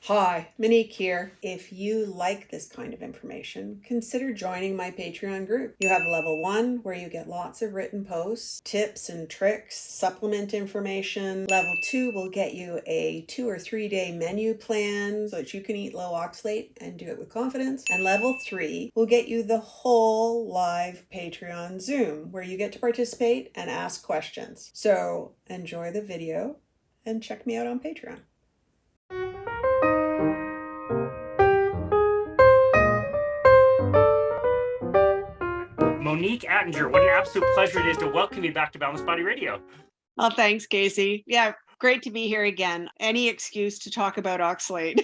Hi, Monique here. If you like this kind of information, consider joining my Patreon group. You have level 1 where you get lots of written posts, tips and tricks, supplement information. Level 2 will get you a 2 or 3 day menu plan so that you can eat low oxalate and do it with confidence. And level 3 will get you the whole live Patreon Zoom where you get to participate and ask questions. So enjoy the video and check me out on Patreon. Monique Attinger, what an absolute pleasure it is to welcome you back to Boundless Body Radio. Oh, thanks, Casey. Yeah, great to be here again. Any excuse to talk about oxalate.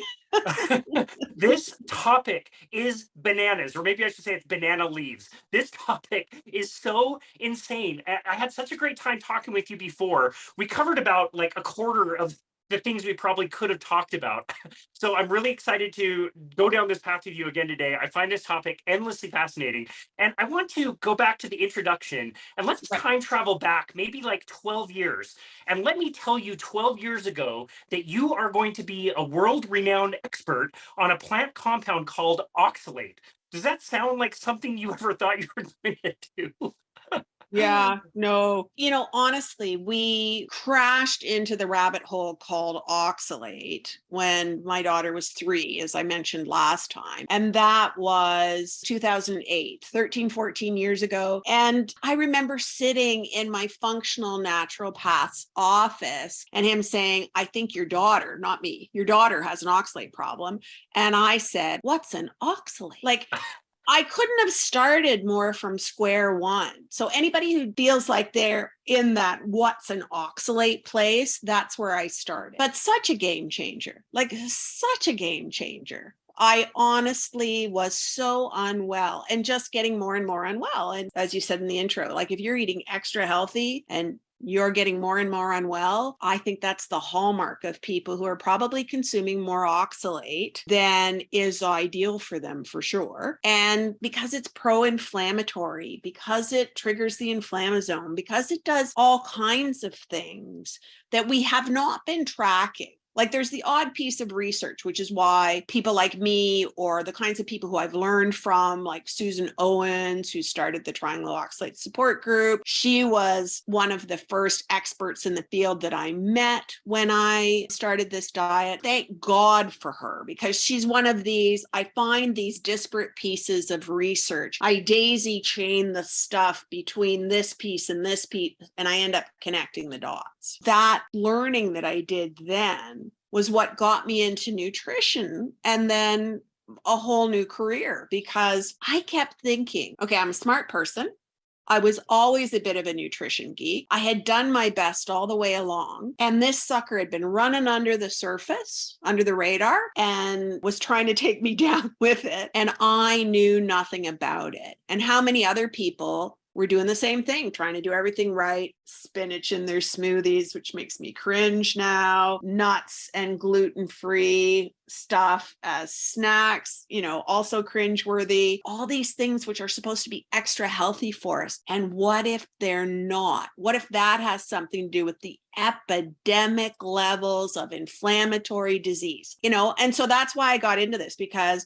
This topic is bananas, or maybe I should say it's banana leaves. This topic is so insane. I had such a great time talking with you before. We covered about like a quarter of the things we probably could have talked about. So I'm really excited to go down this path with you again today. I find this topic endlessly fascinating. And I want to go back to the introduction and let's Right. time travel back maybe like 12 years. And let me tell you 12 years ago that you are going to be a world renowned expert on a plant compound called oxalate. Does that sound like something you ever thought you were going to do? Yeah, no. Honestly, we crashed into the rabbit hole called oxalate when my daughter was 3, as I mentioned last time. And that was 2008, 13, 14 years ago. And I remember sitting in my functional naturopath's office and him saying, I think your daughter, not me, your daughter has an oxalate problem. And I said, what's an oxalate? Like, I couldn't have started more from square one. So anybody who feels like they're in that what's an oxalate place, that's where I started. But such a game changer, like such a game changer. I honestly was so unwell and just getting more and more unwell. And as you said in the intro, like if you're eating extra healthy and you're getting more and more unwell, I think that's the hallmark of people who are probably consuming more oxalate than is ideal for them for sure. And because it's pro-inflammatory, because it triggers the inflammasome, because it does all kinds of things that we have not been tracking. Like there's the odd piece of research, which is why people like me or the kinds of people who I've learned from, like Susan Owens, who started the Triangle Oxalate Support Group. She was one of the first experts in the field that I met when I started this diet. Thank God for her, because she's one of these, I find these disparate pieces of research. I daisy chain the stuff between this piece and this piece, and I end up connecting the dots. That learning that I did then was what got me into nutrition and then a whole new career, because I kept thinking, okay, I'm a smart person. I was always a bit of a nutrition geek. I had done my best all the way along. And this sucker had been running under the surface, under the radar, and was trying to take me down with it. And I knew nothing about it. And how many other people were doing the same thing, trying to do everything right, spinach in their smoothies, which makes me cringe now, nuts and gluten-free stuff as snacks, also cringeworthy, all these things which are supposed to be extra healthy for us. And what if they're not? What if that has something to do with the epidemic levels of inflammatory disease? And so that's why I got into this, because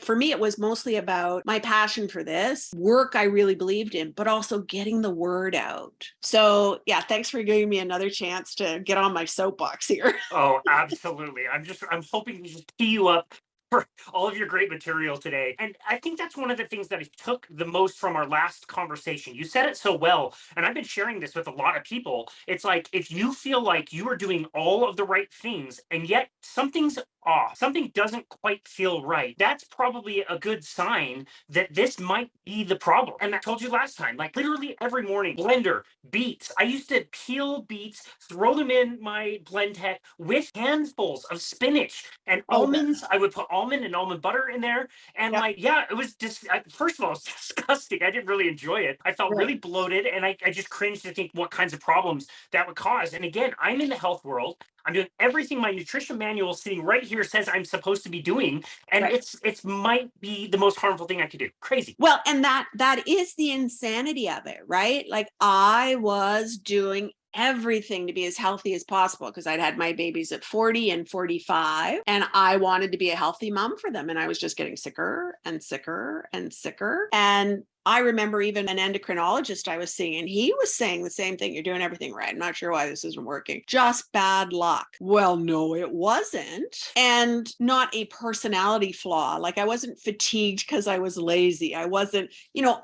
for me, it was mostly about my passion for this work I really believed in, but also getting the word out. So yeah, thanks for giving me another chance to get on my soapbox here. Oh, absolutely. I'm hoping to just tee you up for all of your great material today. And I think that's one of the things that I took the most from our last conversation. You said it so well, and I've been sharing this with a lot of people. It's like if you feel like you are doing all of the right things and yet something's off, something doesn't quite feel right, that's probably a good sign that this might be the problem. And I told you last time, like literally every morning, blender, beets. I used to peel beets, throw them in my blend tech with handfuls of spinach and Oh, yeah. almonds. I would put almond and almond butter in there. And Yep. like, yeah, it was just, first of all, it's disgusting. I didn't really enjoy it. I felt Right. really bloated and I just cringed to think what kinds of problems that would cause. And again, I'm in the health world. I'm doing everything my nutrition manual sitting right here says I'm supposed to be doing. And Right. it's might be the most harmful thing I could do. Crazy. Well, and that is the insanity of it, right? Like I was doing everything to be as healthy as possible because I'd had my babies at 40 and 45, and I wanted to be a healthy mom for them. And I was just getting sicker and sicker and sicker. And I remember even an endocrinologist I was seeing, and he was saying the same thing. You're doing everything right. I'm not sure why this isn't working. Just bad luck. Well, no, it wasn't. And not a personality flaw. Like I wasn't fatigued because I was lazy. I wasn't,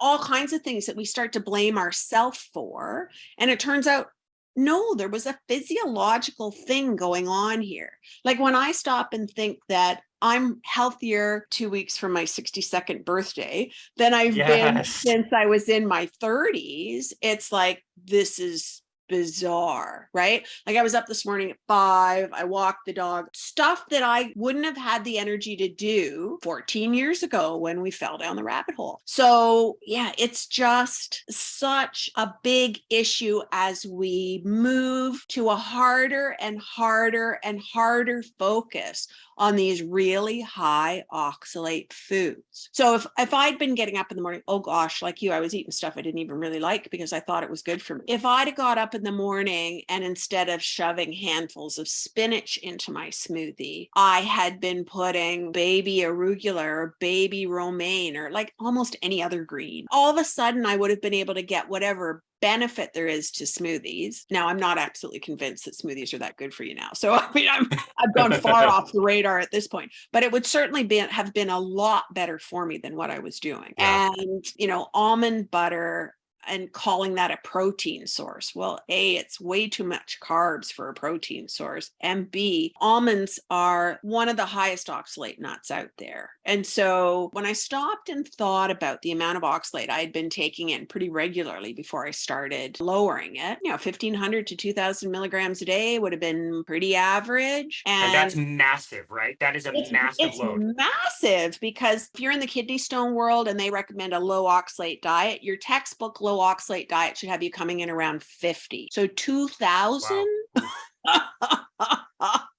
all kinds of things that we start to blame ourselves for. And it turns out, no, there was a physiological thing going on here. Like when I stop and think that I'm healthier 2 weeks from my 62nd birthday than I've been since I was in my 30s. It's like, this is bizarre, right? Like I was up this morning at 5, I walked the dog, stuff that I wouldn't have had the energy to do 14 years ago when we fell down the rabbit hole. So yeah, it's just such a big issue as we move to a harder and harder and harder focus on these really high oxalate foods. So if I'd been getting up in the morning, oh gosh, like you, I was eating stuff I didn't even really like because I thought it was good for me. If I'd have got up in the morning and instead of shoving handfuls of spinach into my smoothie, I had been putting baby arugula or baby romaine or like almost any other green, all of a sudden I would have been able to get whatever benefit there is to smoothies. Now, I'm not absolutely convinced that smoothies are that good for you now. So, I mean, I've gone far off the radar at this point, but it would certainly have been a lot better for me than what I was doing. Yeah. And, almond butter and calling that a protein source. Well, A, it's way too much carbs for a protein source. And B, almonds are one of the highest oxalate nuts out there. And so when I stopped and thought about the amount of oxalate I had been taking in pretty regularly before I started lowering it, 1,500 to 2,000 milligrams a day would have been pretty average. And that's massive, right? That is a massive load. It's massive because if you're in the kidney stone world and they recommend a low oxalate diet, your textbook low oxalate diet should have you coming in around 50. So 2,000?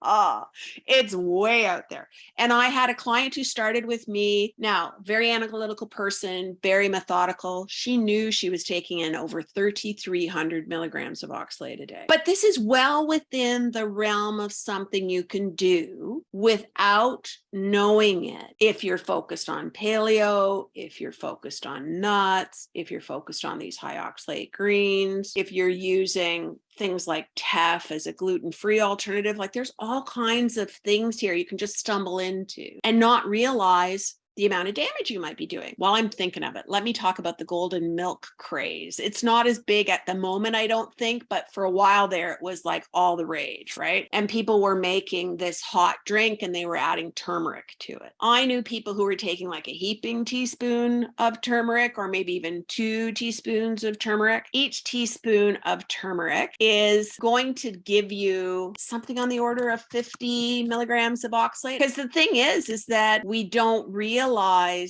Wow. It's way out there. And I had a client who started with me. Now, very analytical person, very methodical. She knew she was taking in over 3,300 milligrams of oxalate a day. But this is well within the realm of something you can do without knowing it. If you're focused on paleo, if you're focused on nuts, if you're focused on these high oxalate greens, if you're using things like teff as a gluten-free alternative, like there's all kinds of things here you can just stumble into and not realize the amount of damage you might be doing. While I'm thinking of it, let me talk about the golden milk craze. It's not as big at the moment, I don't think, but for a while there, it was like all the rage, right? And people were making this hot drink and they were adding turmeric to it. I knew people who were taking like a heaping teaspoon of turmeric or maybe even 2 teaspoons of turmeric. Each teaspoon of turmeric is going to give you something on the order of 50 milligrams of oxalate. Because the thing is that we don't realize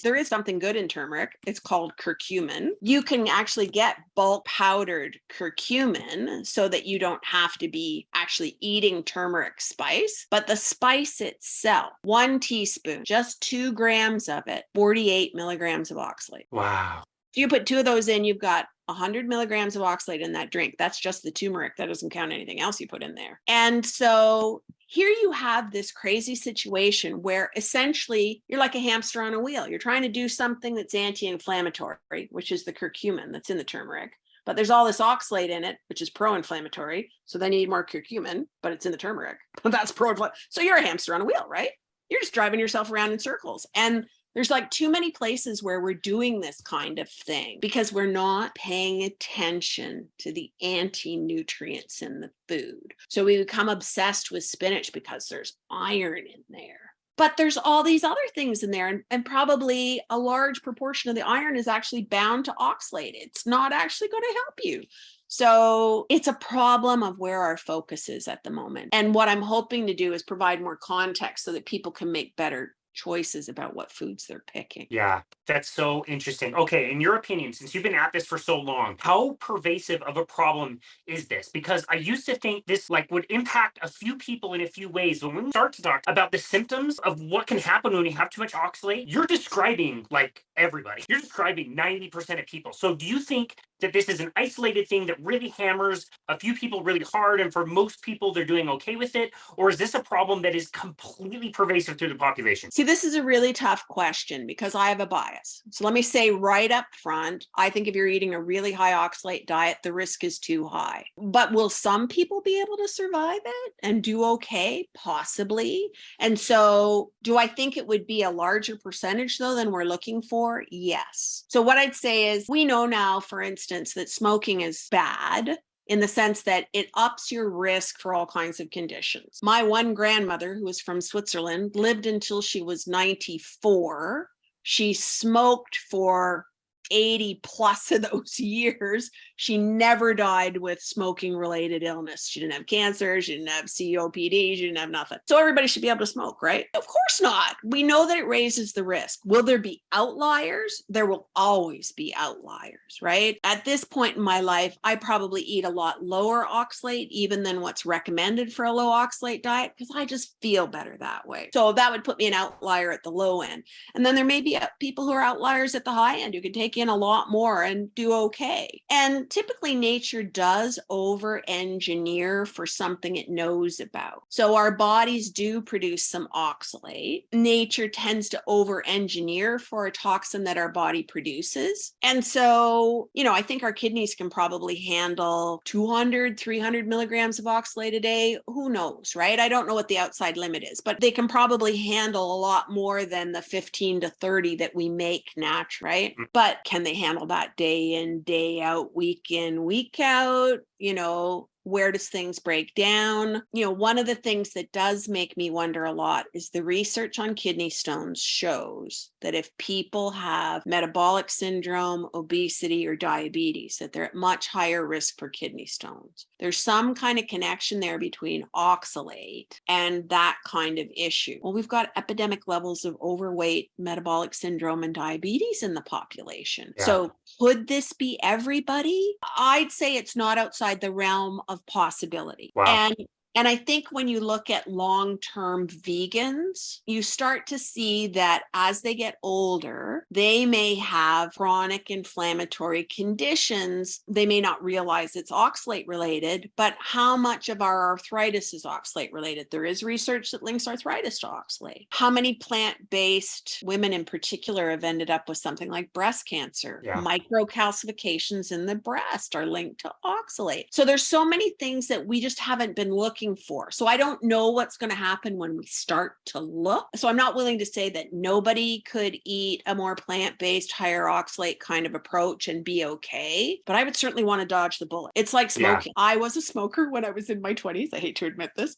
there is something good in turmeric. It's called curcumin. You can actually get bulk powdered curcumin so that you don't have to be actually eating turmeric spice, but the spice itself, 1 teaspoon, just 2 grams of it, 48 milligrams of oxalate. Wow. So you put 2 of those in, you've got 100 milligrams of oxalate in that drink. That's just the turmeric. That doesn't count anything else you put in there. And so here you have this crazy situation where essentially you're like a hamster on a wheel. You're trying to do something that's anti-inflammatory, which is the curcumin that's in the turmeric. But there's all this oxalate in it, which is pro-inflammatory. So then you need more curcumin, but it's in the turmeric. But that's pro-inflammatory. So you're a hamster on a wheel, right? You're just driving yourself around in circles. And there's like too many places where we're doing this kind of thing because we're not paying attention to the anti-nutrients in the food. So we become obsessed with spinach because there's iron in there. But there's all these other things in there, and probably a large proportion of the iron is actually bound to oxalate. It's not actually going to help you. So it's a problem of where our focus is at the moment. And what I'm hoping to do is provide more context so that people can make better choices about what foods they're picking. Yeah, that's so interesting. Okay, in your opinion, since you've been at this for so long, how pervasive of a problem is this? Because I used to think this like would impact a few people in a few ways. But when we start to talk about the symptoms of what can happen when you have too much oxalate, you're describing like everybody. You're describing 90% of people. So do you think that this is an isolated thing that really hammers a few people really hard, and for most people they're doing okay with it? Or is this a problem that is completely pervasive through the population? See, this is a really tough question because I have a bias. So let me say right up front, I think if you're eating a really high oxalate diet, the risk is too high. But will some people be able to survive it and do okay? Possibly. And so do I think it would be a larger percentage though than we're looking for? Yes. So what I'd say is we know now, for instance, that smoking is bad in the sense that it ups your risk for all kinds of conditions. My one grandmother, who was from Switzerland, lived until she was 94. She smoked for 80 plus of those years. She never died with smoking related illness. She didn't have cancer. She didn't have COPD. She didn't have nothing. So everybody should be able to smoke, right? Of course not. We know that it raises the risk. Will there be outliers? There will always be outliers, right? At this point in my life, I probably eat a lot lower oxalate even than what's recommended for a low oxalate diet because I just feel better that way. So that would put me an outlier at the low end. And then there may be people who are outliers at the high end who can take in a lot more and do okay. And typically nature does over engineer for something it knows about. So our bodies do produce some oxalate. Nature tends to over engineer for a toxin that our body produces. And so, I think our kidneys can probably handle 200, 300 milligrams of oxalate a day. Who knows, right? I don't know what the outside limit is, but they can probably handle a lot more than the 15 to 30 that we make natural, right? But can they handle that day in, day out, week in, week out? Where does things break down? One of the things that does make me wonder a lot is the research on kidney stones shows that if people have metabolic syndrome, obesity, or diabetes, that they're at much higher risk for kidney stones. There's some kind of connection there between oxalate and that kind of issue. Well, we've got epidemic levels of overweight, metabolic syndrome, and diabetes in the population. Yeah. So could this be everybody? I'd say it's not outside the realm of possibility. Wow. And I think when you look at long-term vegans, you start to see that as they get older, they may have chronic inflammatory conditions. They may not realize it's oxalate related, but how much of our arthritis is oxalate related? There is research that links arthritis to oxalate. How many plant-based women in particular have ended up with something like breast cancer? Yeah. Microcalcifications in the breast are linked to oxalate. So there's so many things that we just haven't been looking for. So I don't know what's going to happen when we start to look. So I'm not willing to say that nobody could eat a more plant-based, higher oxalate kind of approach and be okay. But I would certainly want to dodge the bullet. It's like smoking. Yeah. I was a smoker when I was in my 20s. I hate to admit this.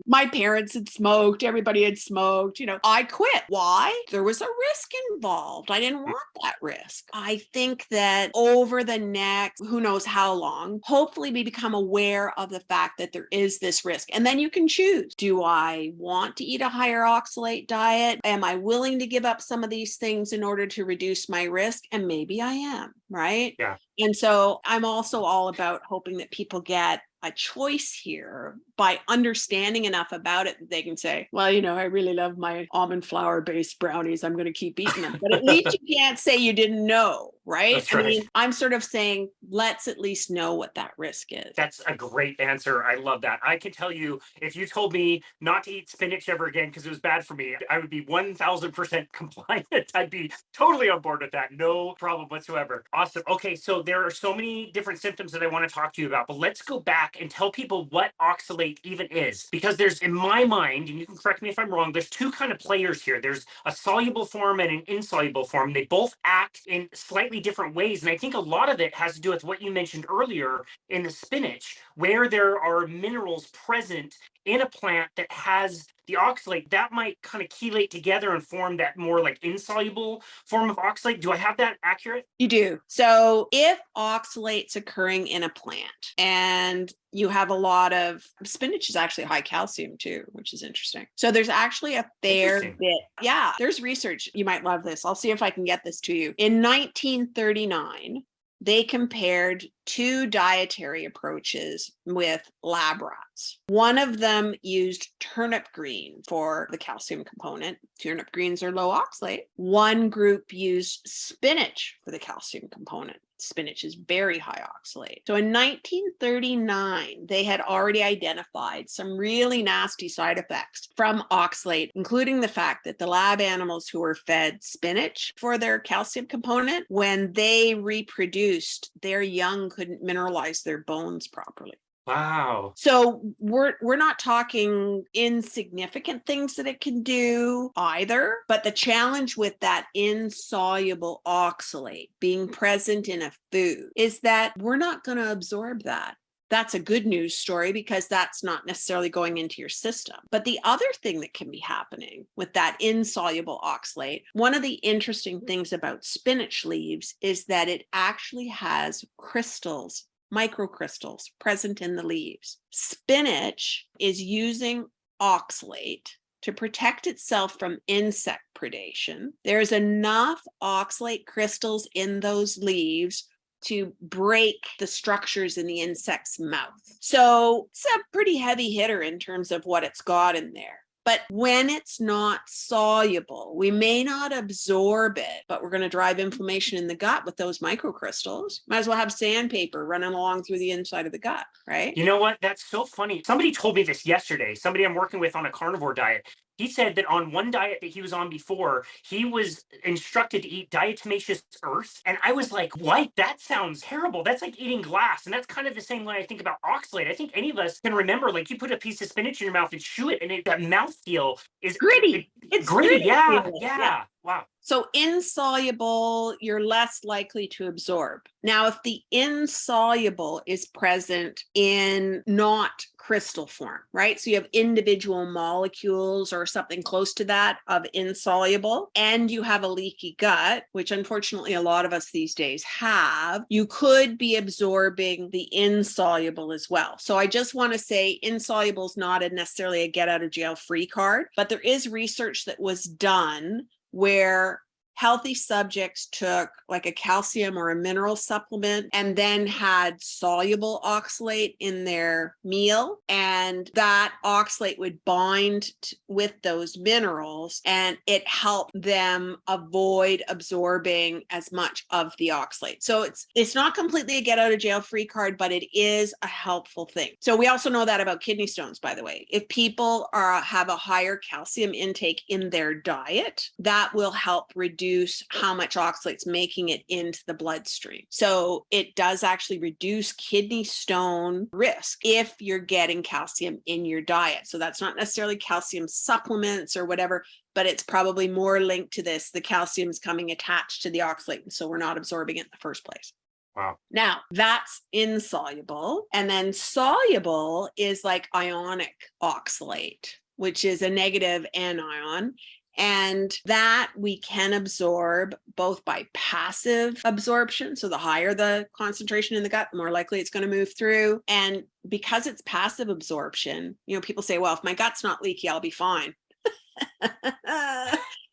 My parents had smoked. Everybody had smoked. I quit. Why? There was a risk involved. I didn't want that risk. I think that over the next, who knows how long, hopefully we become aware of the fact that there is this risk. And then you can choose. Do I want to eat a higher oxalate diet? Am I willing to give up some of these things in order to reduce my risk? And maybe I am, right? Yeah. And so I'm also all about hoping that people get a choice here by understanding enough about it that they can say, well, I really love my almond flour based brownies. I'm going to keep eating them. But at least you can't say you didn't know, right? That's right. I mean, I'm sort of saying, let's at least know what that risk is. That's a great answer. I love that. I can tell you, if you told me not to eat spinach ever again because it was bad for me, I would be 1000% compliant. I'd be totally on board with that. No problem whatsoever. Awesome. Okay, so there are so many different symptoms that I want to talk to you about, but let's go back and tell people what oxalate even is. Because there's, in my mind, and you can correct me if I'm wrong, there's two kind of players here. There's a soluble form and an insoluble form. They both act in slightly different ways. And I think a lot of it has to do with what you mentioned earlier in the spinach, where there are minerals present in a plant that has the oxalate, that might kind of chelate together and form that more like insoluble form of oxalate. Do I have that accurate? You do. So if oxalate's occurring in a plant and you have a lot of spinach is actually high calcium too, which is interesting. So there's actually a fair bit. Yeah, there's research. You might love this. I'll see if I can get this to you. In 1939, they compared two dietary approaches with lab rats. One of them used turnip green for the calcium component. Turnip greens are low oxalate. One group used spinach for the calcium component. Spinach is very high oxalate. So in 1939, they had already identified some really nasty side effects from oxalate, including the fact that the lab animals who were fed spinach for their calcium component, when they reproduced, their young couldn't mineralize their bones properly. Wow. So we're not talking insignificant things that it can do either, but the challenge with that insoluble oxalate being present in a food is that we're not going to absorb that. That's a good news story because that's not necessarily going into your system. But the other thing that can be happening with that insoluble oxalate, one of the interesting things about spinach leaves is that it actually has crystals, microcrystals present in the leaves. Spinach is using oxalate to protect itself from insect predation. There's enough oxalate crystals in those leaves to break the structures in the insect's mouth. So it's a pretty heavy hitter in terms of what it's got in there. But when it's not soluble, we may not absorb it, but we're going to drive inflammation in the gut with those microcrystals. Might as well have sandpaper running along through the inside of the gut, right? You know what? That's so funny. Somebody told me this yesterday. Somebody I'm working with on a carnivore diet. He said that on one diet that he was on before, he was instructed to eat diatomaceous earth. And I was like, what? That sounds terrible. That's like eating glass. And that's kind of the same way I think about oxalate. I think any of us can remember, like, you put a piece of spinach in your mouth and chew it, and that mouthfeel is gritty. It's gritty. Yeah. Yeah. Wow. So insoluble, you're less likely to absorb. Now, if the insoluble is present in not crystal form, right? So you have individual molecules or something close to that of insoluble, and you have a leaky gut, which unfortunately a lot of us these days have, you could be absorbing the insoluble as well. So I just want to say insoluble is not necessarily a get out of jail free card, but there is research that was done where healthy subjects took like a calcium or a mineral supplement and then had soluble oxalate in their meal, and that oxalate would bind with those minerals and it helped them avoid absorbing as much of the oxalate. So it's not completely a get out of jail free card, but it is a helpful thing. So we also know that about kidney stones, by the way. If people have a higher calcium intake in their diet, that will help reduce how much oxalate's making it into the bloodstream. So it does actually reduce kidney stone risk if you're getting calcium in your diet. So that's not necessarily calcium supplements or whatever, but it's probably more linked to this. The calcium is coming attached to the oxalate, and so we're not absorbing it in the first place. Wow. Now, that's insoluble. And then soluble is like ionic oxalate, which is a negative anion. And that we can absorb both by passive absorption. So the higher the concentration in the gut, the more likely it's going to move through. And because it's passive absorption, people say, well, if my gut's not leaky, I'll be fine.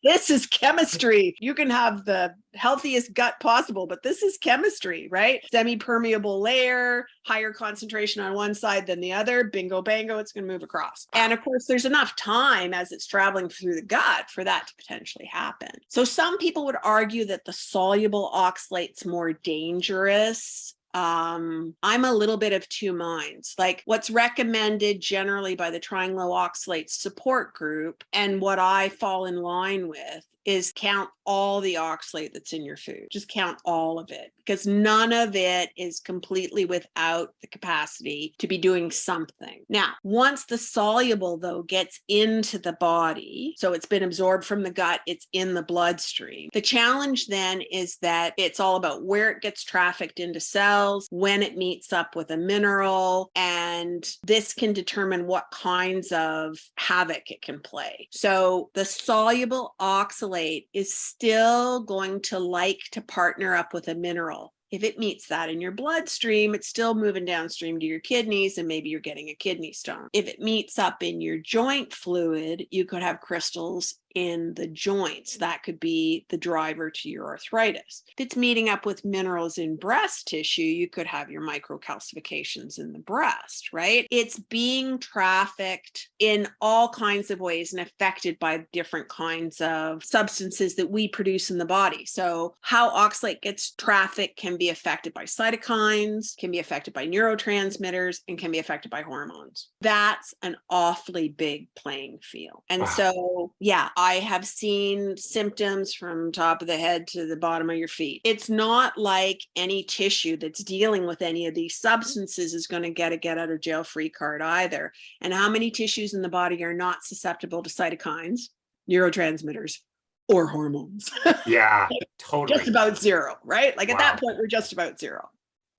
This is chemistry. You can have the healthiest gut possible, but this is chemistry, right? Semi-permeable layer, higher concentration on one side than the other. Bingo, bango, it's going to move across. And of course, there's enough time as it's traveling through the gut for that to potentially happen. So some people would argue that the soluble oxalate's more dangerous. I'm a little bit of two minds. Like what's recommended generally by the Trying Low Oxalate support group and what I fall in line with is count all the oxalate that's in your food. Just count all of it, because none of it is completely without the capacity to be doing something. Now, once the soluble, though, gets into the body, so it's been absorbed from the gut, it's in the bloodstream. The challenge then is that it's all about where it gets trafficked into cells, when it meets up with a mineral, and this can determine what kinds of havoc it can play. So the soluble oxalate is still going to like to partner up with a mineral. If it meets that in your bloodstream, it's still moving downstream to your kidneys, and maybe you're getting a kidney stone. If it meets up in your joint fluid, you could have crystals in the joints. That could be the driver to your arthritis. If it's meeting up with minerals in breast tissue, you could have your microcalcifications in the breast, right? It's being trafficked in all kinds of ways and affected by different kinds of substances that we produce in the body. So how oxalate gets trafficked can be affected by cytokines, can be affected by neurotransmitters, and can be affected by hormones. That's an awfully big playing field. And Wow. so, yeah, I have seen symptoms from top of the head to the bottom of your feet. It's not like any tissue that's dealing with any of these substances is going to get a get out of jail free card either. And how many tissues in the body are not susceptible to cytokines, neurotransmitters, or hormones? Yeah, totally. Just about zero, right? Like at that Wow. point, we're just about zero.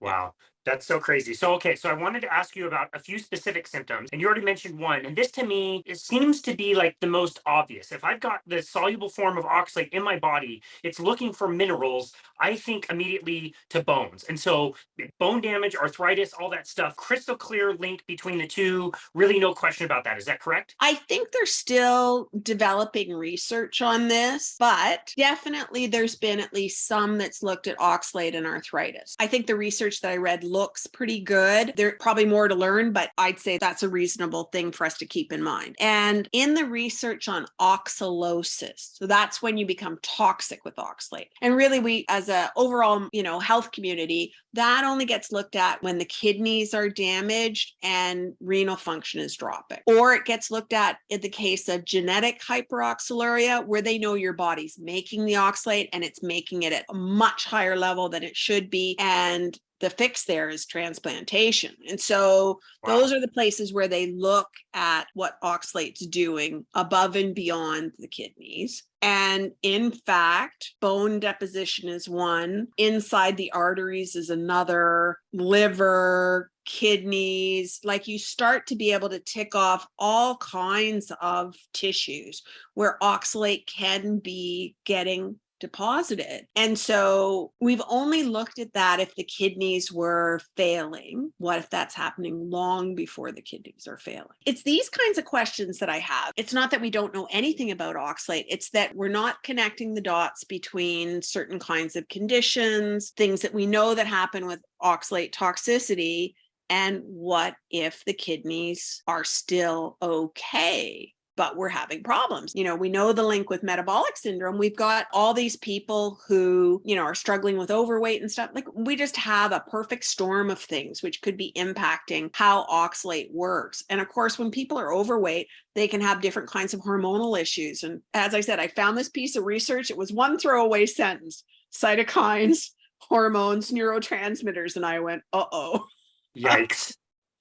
Wow. That's so crazy. So, okay, so I wanted to ask you about a few specific symptoms, and you already mentioned one. And this to me, it seems to be like the most obvious. If I've got the soluble form of oxalate in my body, it's looking for minerals. I think immediately to bones. And so, bone damage, arthritis, all that stuff, crystal clear link between the two. Really, no question about that. Is that correct? I think they're still developing research on this, but definitely there's been at least some that's looked at oxalate and arthritis. I think the research that I read looks pretty good. There's probably more to learn, but I'd say that's a reasonable thing for us to keep in mind. And in the research on oxalosis, so that's when you become toxic with oxalate. And really, we as a overall, health community, that only gets looked at when the kidneys are damaged and renal function is dropping. Or it gets looked at in the case of genetic hyperoxaluria, where they know your body's making the oxalate and it's making it at a much higher level than it should be. And the fix there is transplantation. And so those are the places where they look at what oxalate's doing above and beyond the kidneys. And in fact, bone deposition is one, inside the arteries is another, liver, kidneys. Like you start to be able to tick off all kinds of tissues where oxalate can be getting deposited. And so we've only looked at that if the kidneys were failing. What if that's happening long before the kidneys are failing? It's these kinds of questions that I have. It's not that we don't know anything about oxalate. It's that we're not connecting the dots between certain kinds of conditions, things that we know that happen with oxalate toxicity. And what if the kidneys are still okay, but we're having problems? We know the link with metabolic syndrome. We've got all these people who, are struggling with overweight and stuff. Like we just have a perfect storm of things which could be impacting how oxalate works. And of course, when people are overweight, they can have different kinds of hormonal issues. And as I said, I found this piece of research. It was one throwaway sentence: cytokines, hormones, neurotransmitters. And I went, uh-oh. Yikes.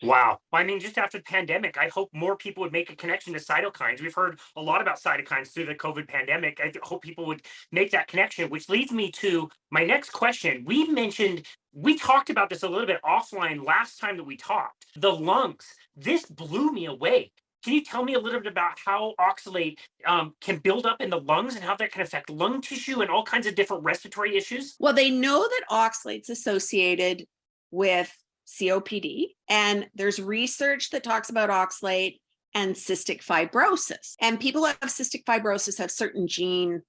Wow. Well, I mean, just after the pandemic, I hope more people would make a connection to cytokines. We've heard a lot about cytokines through the COVID pandemic. I hope people would make that connection, which leads me to my next question. We talked about this a little bit offline last time that we talked. The lungs. This blew me away. Can you tell me a little bit about how oxalate can build up in the lungs and how that can affect lung tissue and all kinds of different respiratory issues? Well, they know that oxalate's associated with COPD, and there's research that talks about oxalate and cystic fibrosis. And people who have cystic fibrosis have certain gene,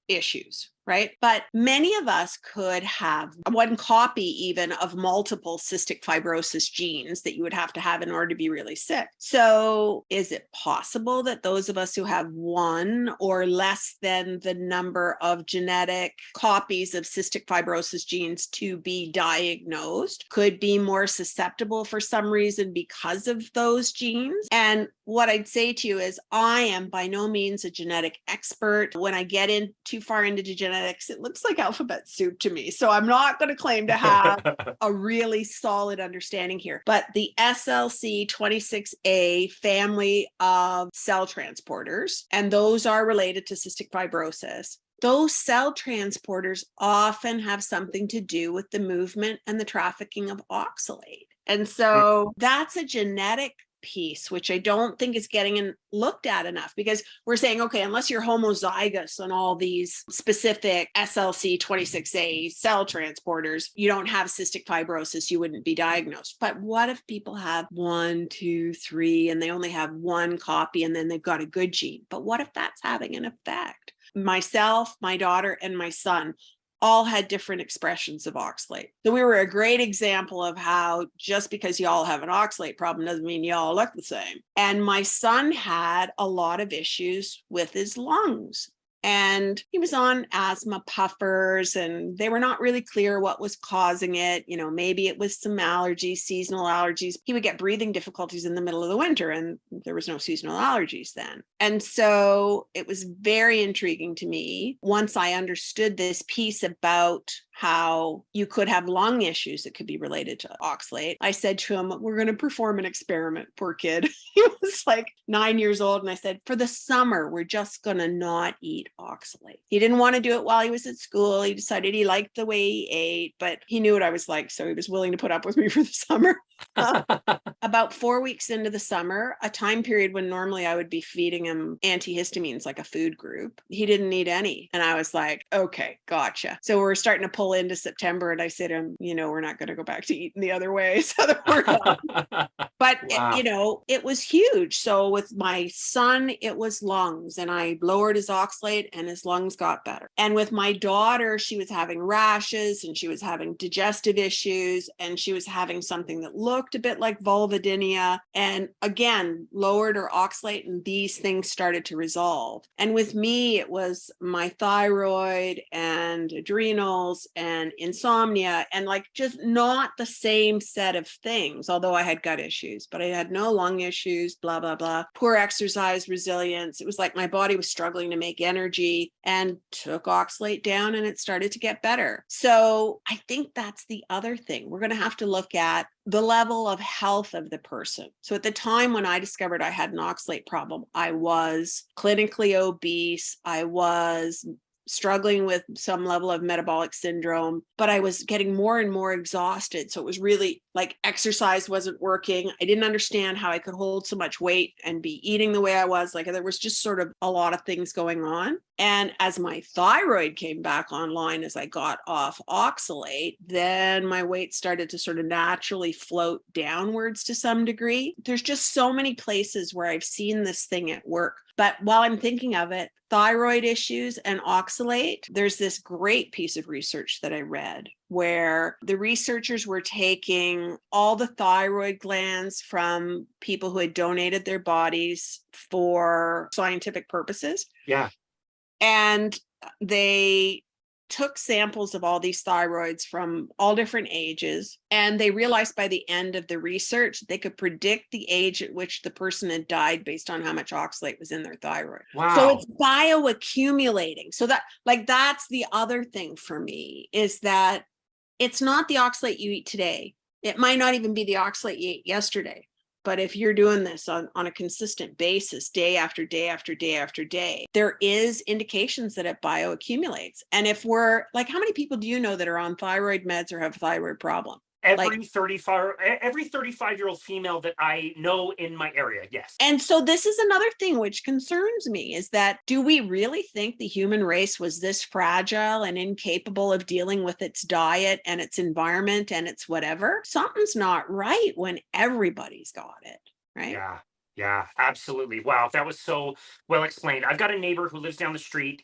issues, right? But many of us could have one copy even of multiple cystic fibrosis genes that you would have to have in order to be really sick. So is it possible that those of us who have one or less than the number of genetic copies of cystic fibrosis genes to be diagnosed could be more susceptible for some reason because of those genes? And what I'd say to you is I am by no means a genetic expert. When I get in too far into genetics, it looks like alphabet soup to me. So I'm not going to claim to have a really solid understanding here. But the SLC26A family of cell transporters, and those are related to cystic fibrosis, those cell transporters often have something to do with the movement and the trafficking of oxalate. And so that's a genetic piece, which I don't think is getting looked at enough, because we're saying, okay, unless you're homozygous on all these specific SLC26A cell transporters, you don't have cystic fibrosis, you wouldn't be diagnosed. But what if people have 1, 2, 3, and they only have one copy and then they've got a good gene? But what if that's having an effect? Myself, my daughter, and my son all had different expressions of oxalate. So we were a great example of how just because you all have an oxalate problem doesn't mean you all look the same. And my son had a lot of issues with his lungs. And he was on asthma puffers, and they were not really clear what was causing it. You know, maybe it was some allergies, seasonal allergies. He would get breathing difficulties in the middle of the winter, and there was no seasonal allergies then. And so it was very intriguing to me once I understood this piece about how you could have lung issues that could be related to oxalate. I said to him, we're going to perform an experiment. Poor kid. He was like 9 years old. And I said, for the summer, we're just going to not eat oxalate. He didn't want to do it while he was at school. He decided he liked the way he ate, but he knew what I was like. So he was willing to put up with me for the summer. About 4 weeks into the summer, a time period when normally I would be feeding him antihistamines like a food group, he didn't need any. And I was like, okay, gotcha. So we're starting to pull into September, and I said to him, you know, we're not going to go back to eating the other way. So that we're done. But, wow. you know, it was huge. So with my son, it was lungs, and I lowered his oxalate and his lungs got better. And with my daughter, she was having rashes and she was having digestive issues, and she was having something that looked a bit like vulvodynia, and again, lowered her oxalate, and these things started to resolve. And with me, it was my thyroid and adrenals and insomnia, and like just not the same set of things, although I had gut issues, but I had no lung issues, blah, blah, blah. Poor exercise resilience. It was like my body was struggling to make energy, and took oxalate down, and it started to get better. So I think that's the other thing. We're going to have to look at the level of health of the person. So at the time when I discovered I had an oxalate problem, I was clinically obese. I was struggling with some level of metabolic syndrome, but I was getting more and more exhausted. So it was really like exercise wasn't working. I didn't understand how I could hold so much weight and be eating the way I was. Like there was just sort of a lot of things going on. And as my thyroid came back online, as I got off oxalate, then my weight started to sort of naturally float downwards to some degree. There's just so many places where I've seen this thing at work. But while I'm thinking of it, thyroid issues and oxalate, there's this great piece of research that I read where the researchers were taking all the thyroid glands from people who had donated their bodies for scientific purposes. Yeah. And they took samples of all these thyroids from all different ages, and they realized by the end of the research, they could predict the age at which the person had died based on how much oxalate was in their thyroid. Wow. So it's bioaccumulating. So that's the other thing for me, is that it's not the oxalate you eat today. It might not even be the oxalate you ate yesterday. But if you're doing this on a consistent basis, day after day after day after day, there is indications that it bioaccumulates. And if we're like, how many people do you know that are on thyroid meds or have a thyroid problem? Every 35-year-old female that I know in my area, yes. And so this is another thing which concerns me, is that do we really think the human race was this fragile and incapable of dealing with its diet and its environment and its whatever? Something's not right when everybody's got it, right? Yeah. Yeah, absolutely. Wow, that was so well explained. I've got a neighbor who lives down the street.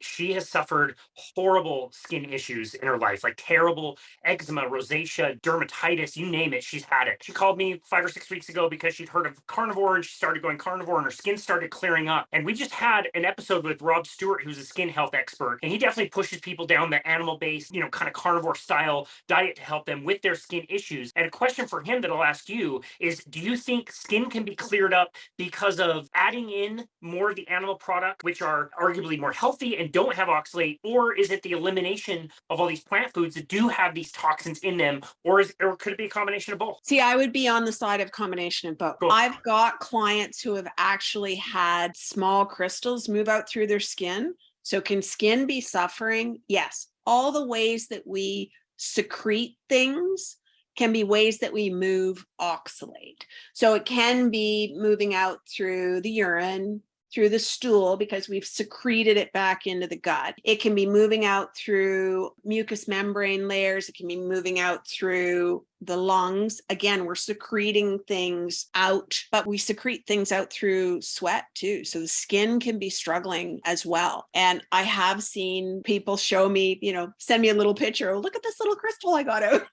She has suffered horrible skin issues in her life, like terrible eczema, rosacea, dermatitis, you name it, she's had it. She called me 5 or 6 weeks ago because she'd heard of carnivore and she started going carnivore and her skin started clearing up. And we just had an episode with Rob Stewart, who's a skin health expert, and he definitely pushes people down the animal-based, kind of carnivore style diet to help them with their skin issues. And a question for him that I'll ask you is, do you think skin can be cleared up because of adding in more of the animal product, which are arguably more healthy and don't have oxalate, or is it the elimination of all these plant foods that do have these toxins in them, or could it be a combination of both? See, I would be on the side of combination of both. Cool. I've got clients who have actually had small crystals move out through their skin. So can skin be suffering? Yes. All the ways that we secrete things can be ways that we move oxalate. So it can be moving out through the urine, through the stool, because we've secreted it back into the gut. It can be moving out through mucous membrane layers. It can be moving out through the lungs. Again, we're secreting things out, but we secrete things out through sweat too. So the skin can be struggling as well. And I have seen people show me, send me a little picture. Oh, look at this little crystal I got out.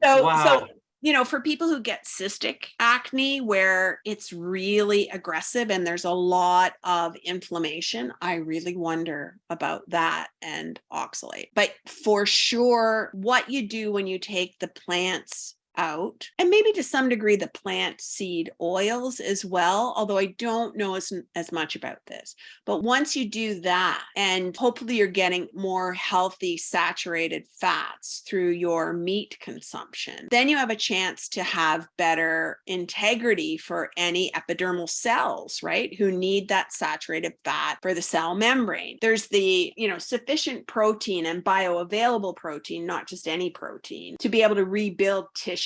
Wow. So, for people who get cystic acne, where it's really aggressive and there's a lot of inflammation, I really wonder about that and oxalate. But for sure, what you do when you take the plants out, and maybe to some degree the plant seed oils as well, although I don't know as much about this. But once you do that, and hopefully you're getting more healthy saturated fats through your meat consumption, then you have a chance to have better integrity for any epidermal cells, right, who need that saturated fat for the cell membrane. There's the sufficient protein and bioavailable protein, not just any protein, to be able to rebuild tissue.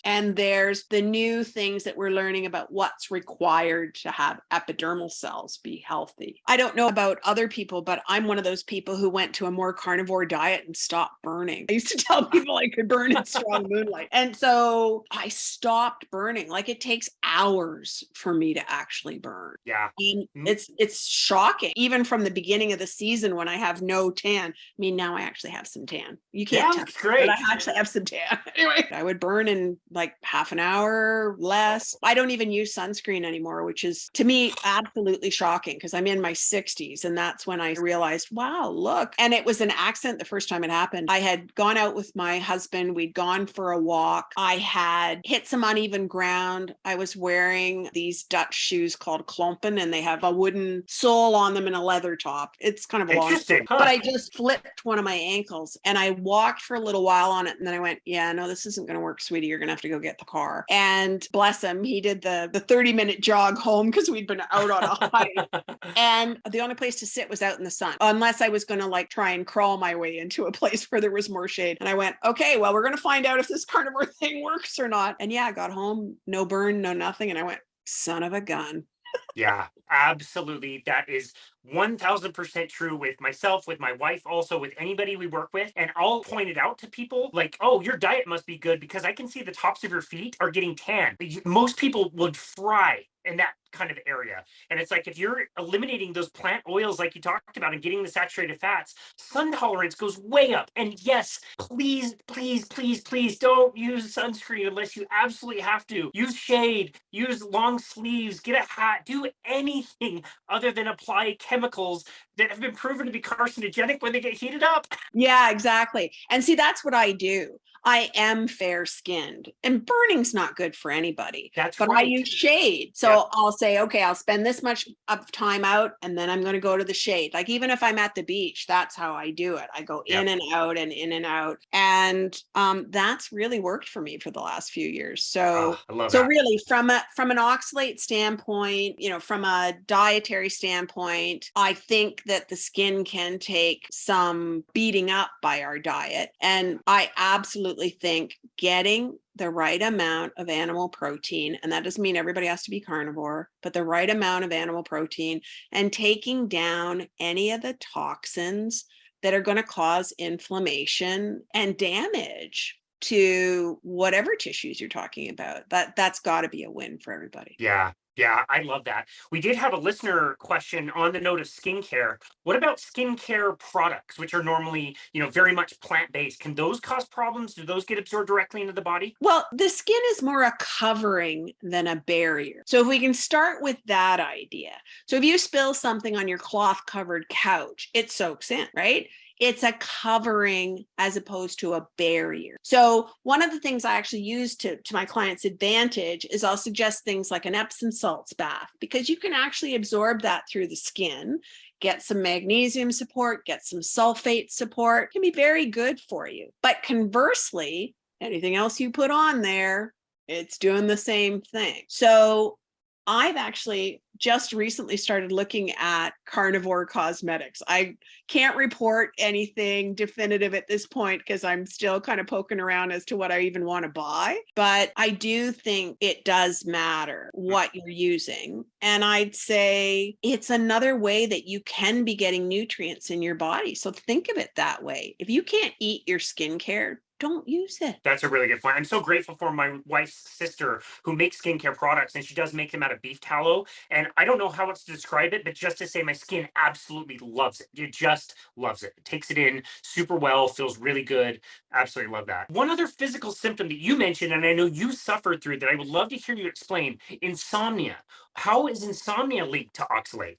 And there's the new things that we're learning about what's required to have epidermal cells be healthy. I don't know about other people, but I'm one of those people who went to a more carnivore diet and stopped burning. I used to tell people I could burn in strong moonlight. And so I stopped burning. Like, it takes hours for me to actually burn. Yeah. And it's shocking. Even from the beginning of the season when I have no tan. I mean, now I actually have some tan. You can't tell, that's great. but I actually have some tan. Anyway, I would burn in like half an hour, less. I don't even use sunscreen anymore, which is to me absolutely shocking because I'm in my 60s. And that's when I realized, wow, look. And it was an accident the first time it happened. I had gone out with my husband. We'd gone for a walk. I had hit some uneven ground. I was wearing these Dutch shoes called klompen, and they have a wooden sole on them and a leather top. It's kind of a long story. Interesting, huh? But I just flipped one of my ankles and I walked for a little while on it. And then I went, yeah, no, this isn't going to work, sweetie. You're going to have to go get the car. And bless him, he did the 30-minute jog home because we'd been out on a hike. And the only place to sit was out in the sun, unless I was going to try and crawl my way into a place where there was more shade. And I went, okay, well, we're going to find out if this carnivore thing works or not. And yeah, I got home, no burn, no nothing. And I went, son of a gun. Yeah, absolutely. That is 1000% true with myself, with my wife, also with anybody we work with. And I'll point it out to people like, oh, your diet must be good because I can see the tops of your feet are getting tan. Most people would fry in that kind of area. And it's like, if you're eliminating those plant oils like you talked about and getting the saturated fats, sun tolerance goes way up. And yes, please, please, please, please don't use sunscreen unless you absolutely have to. Use shade, use long sleeves, get a hat, do anything other than apply chemicals that have been proven to be carcinogenic when they get heated up. Yeah, exactly. And see, that's what I do. I am fair skinned and burning's not good for anybody. That's but right. I use shade. So Yep. I'll say, okay, I'll spend this much of time out and then I'm going to go to the shade. Like, even if I'm at the beach, that's how I do it. I go in and out and in and out. And that's really worked for me for the last few years. So, I love that. Really from an oxalate standpoint, from a dietary standpoint, I think that the skin can take some beating up by our diet. And I absolutely think getting the right amount of animal protein, and that doesn't mean everybody has to be carnivore, but the right amount of animal protein and taking down any of the toxins that are going to cause inflammation and damage to whatever tissues you're talking about. That's got to be a win for everybody. Yeah. Yeah, I love that. We did have a listener question on the note of skincare. What about skincare products, which are normally, very much plant-based? Can those cause problems? Do those get absorbed directly into the body? Well, the skin is more a covering than a barrier. So if we can start with that idea. So if you spill something on your cloth-covered couch, it soaks in, right? It's a covering as opposed to a barrier. So one of the things I actually use to my clients' advantage is I'll suggest things like an Epsom salts bath, because you can actually absorb that through the skin, get some magnesium support, get some sulfate support. It can be very good for you. But conversely, anything else you put on there, it's doing the same thing. So I've actually just recently started looking at carnivore cosmetics. I can't report anything definitive at this point because I'm still kind of poking around as to what I even want to buy. But I do think it does matter what you're using. And I'd say it's another way that you can be getting nutrients in your body. So think of it that way. If you can't eat your skincare, don't use it. That's a really good point. I'm so grateful for my wife's sister who makes skincare products, and she does make them out of beef tallow. And I don't know how else to describe it, but just to say my skin absolutely loves it. It just loves it. It takes it in super well, feels really good. Absolutely love that. One other physical symptom that you mentioned, and I know you suffered through, that I would love to hear you explain: insomnia. How is insomnia linked to oxalate?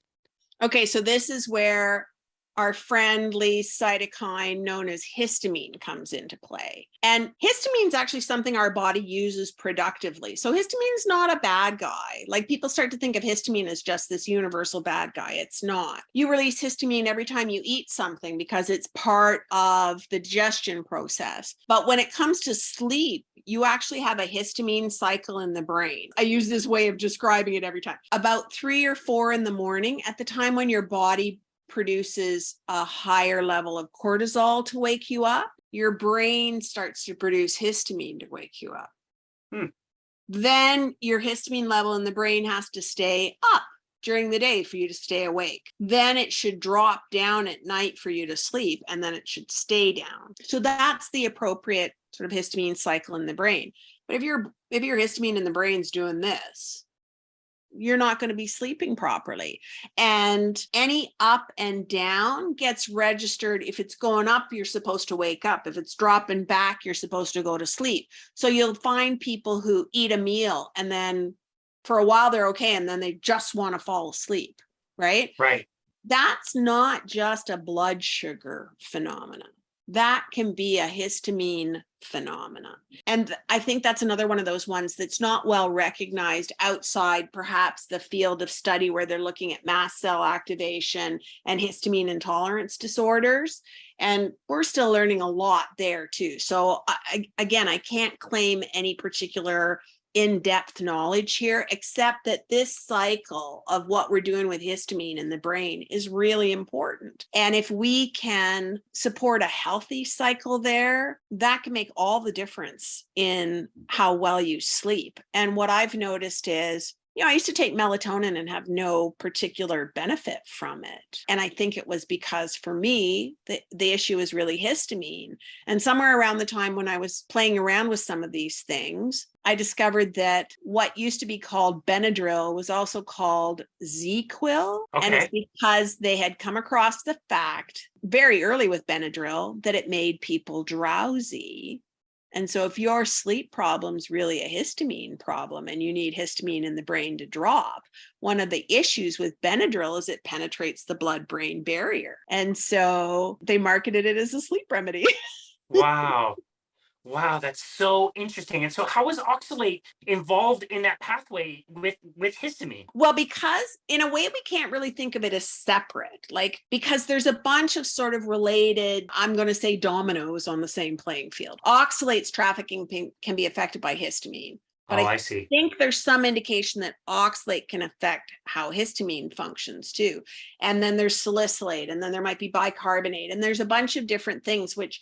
Okay, so this is where our friendly cytokine known as histamine comes into play. And histamine is actually something our body uses productively. So histamine is not a bad guy. Like, people start to think of histamine as just this universal bad guy. It's not. You release histamine every time you eat something because it's part of the digestion process. But when it comes to sleep, you actually have a histamine cycle in the brain. I use this way of describing it every time. About 3 or 4 in the morning, at the time when your body produces a higher level of cortisol to wake you up, your brain starts to produce histamine to wake you up. Then your histamine level in the brain has to stay up during the day for you to stay awake. Then it should drop down at night for you to sleep, and then it should stay down. So that's the appropriate sort of histamine cycle in the brain. But if your histamine in the brain's doing this, you're not going to be sleeping properly. And any up and down gets registered. If it's going up, you're supposed to wake up. If it's dropping back, you're supposed to go to sleep. So you'll find people who eat a meal and then for a while they're okay, and then they just want to fall asleep, right? Right. That's not just a blood sugar phenomenon. That can be a histamine phenomenon. And I think that's another one of those ones that's not well recognized outside perhaps the field of study where they're looking at mast cell activation and histamine intolerance disorders. And we're still learning a lot there too. So I can't claim any particular in-depth knowledge here, except that this cycle of what we're doing with histamine in the brain is really important. And if we can support a healthy cycle there, that can make all the difference in how well you sleep. And what I've noticed is, I used to take melatonin and have no particular benefit from it. And I think it was because for me, the issue is really histamine. And somewhere around the time when I was playing around with some of these things, I discovered that what used to be called Benadryl was also called ZQuil. Okay. And it's because they had come across the fact very early with Benadryl that it made people drowsy. And so if your sleep problem's really a histamine problem and you need histamine in the brain to drop, one of the issues with Benadryl is it penetrates the blood-brain barrier. And so they marketed it as a sleep remedy. Wow. Wow, that's so interesting. And so how is oxalate involved in that pathway with histamine? Well, because in a way, we can't really think of it as separate, because there's a bunch of sort of related, I'm going to say dominoes on the same playing field. Oxalates trafficking can be affected by histamine. But I see. think there's some indication that oxalate can affect how histamine functions too. And then there's salicylate, and then there might be bicarbonate, and there's a bunch of different things which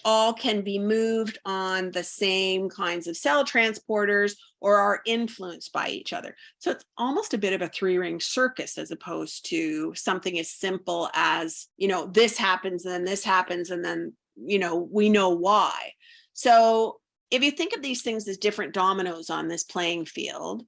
all can be moved on the same kinds of cell transporters or are influenced by each other. So it's almost a bit of a 3-ring circus as opposed to something as simple as, this happens and then this happens and then, we know why. So if you think of these things as different dominoes on this playing field,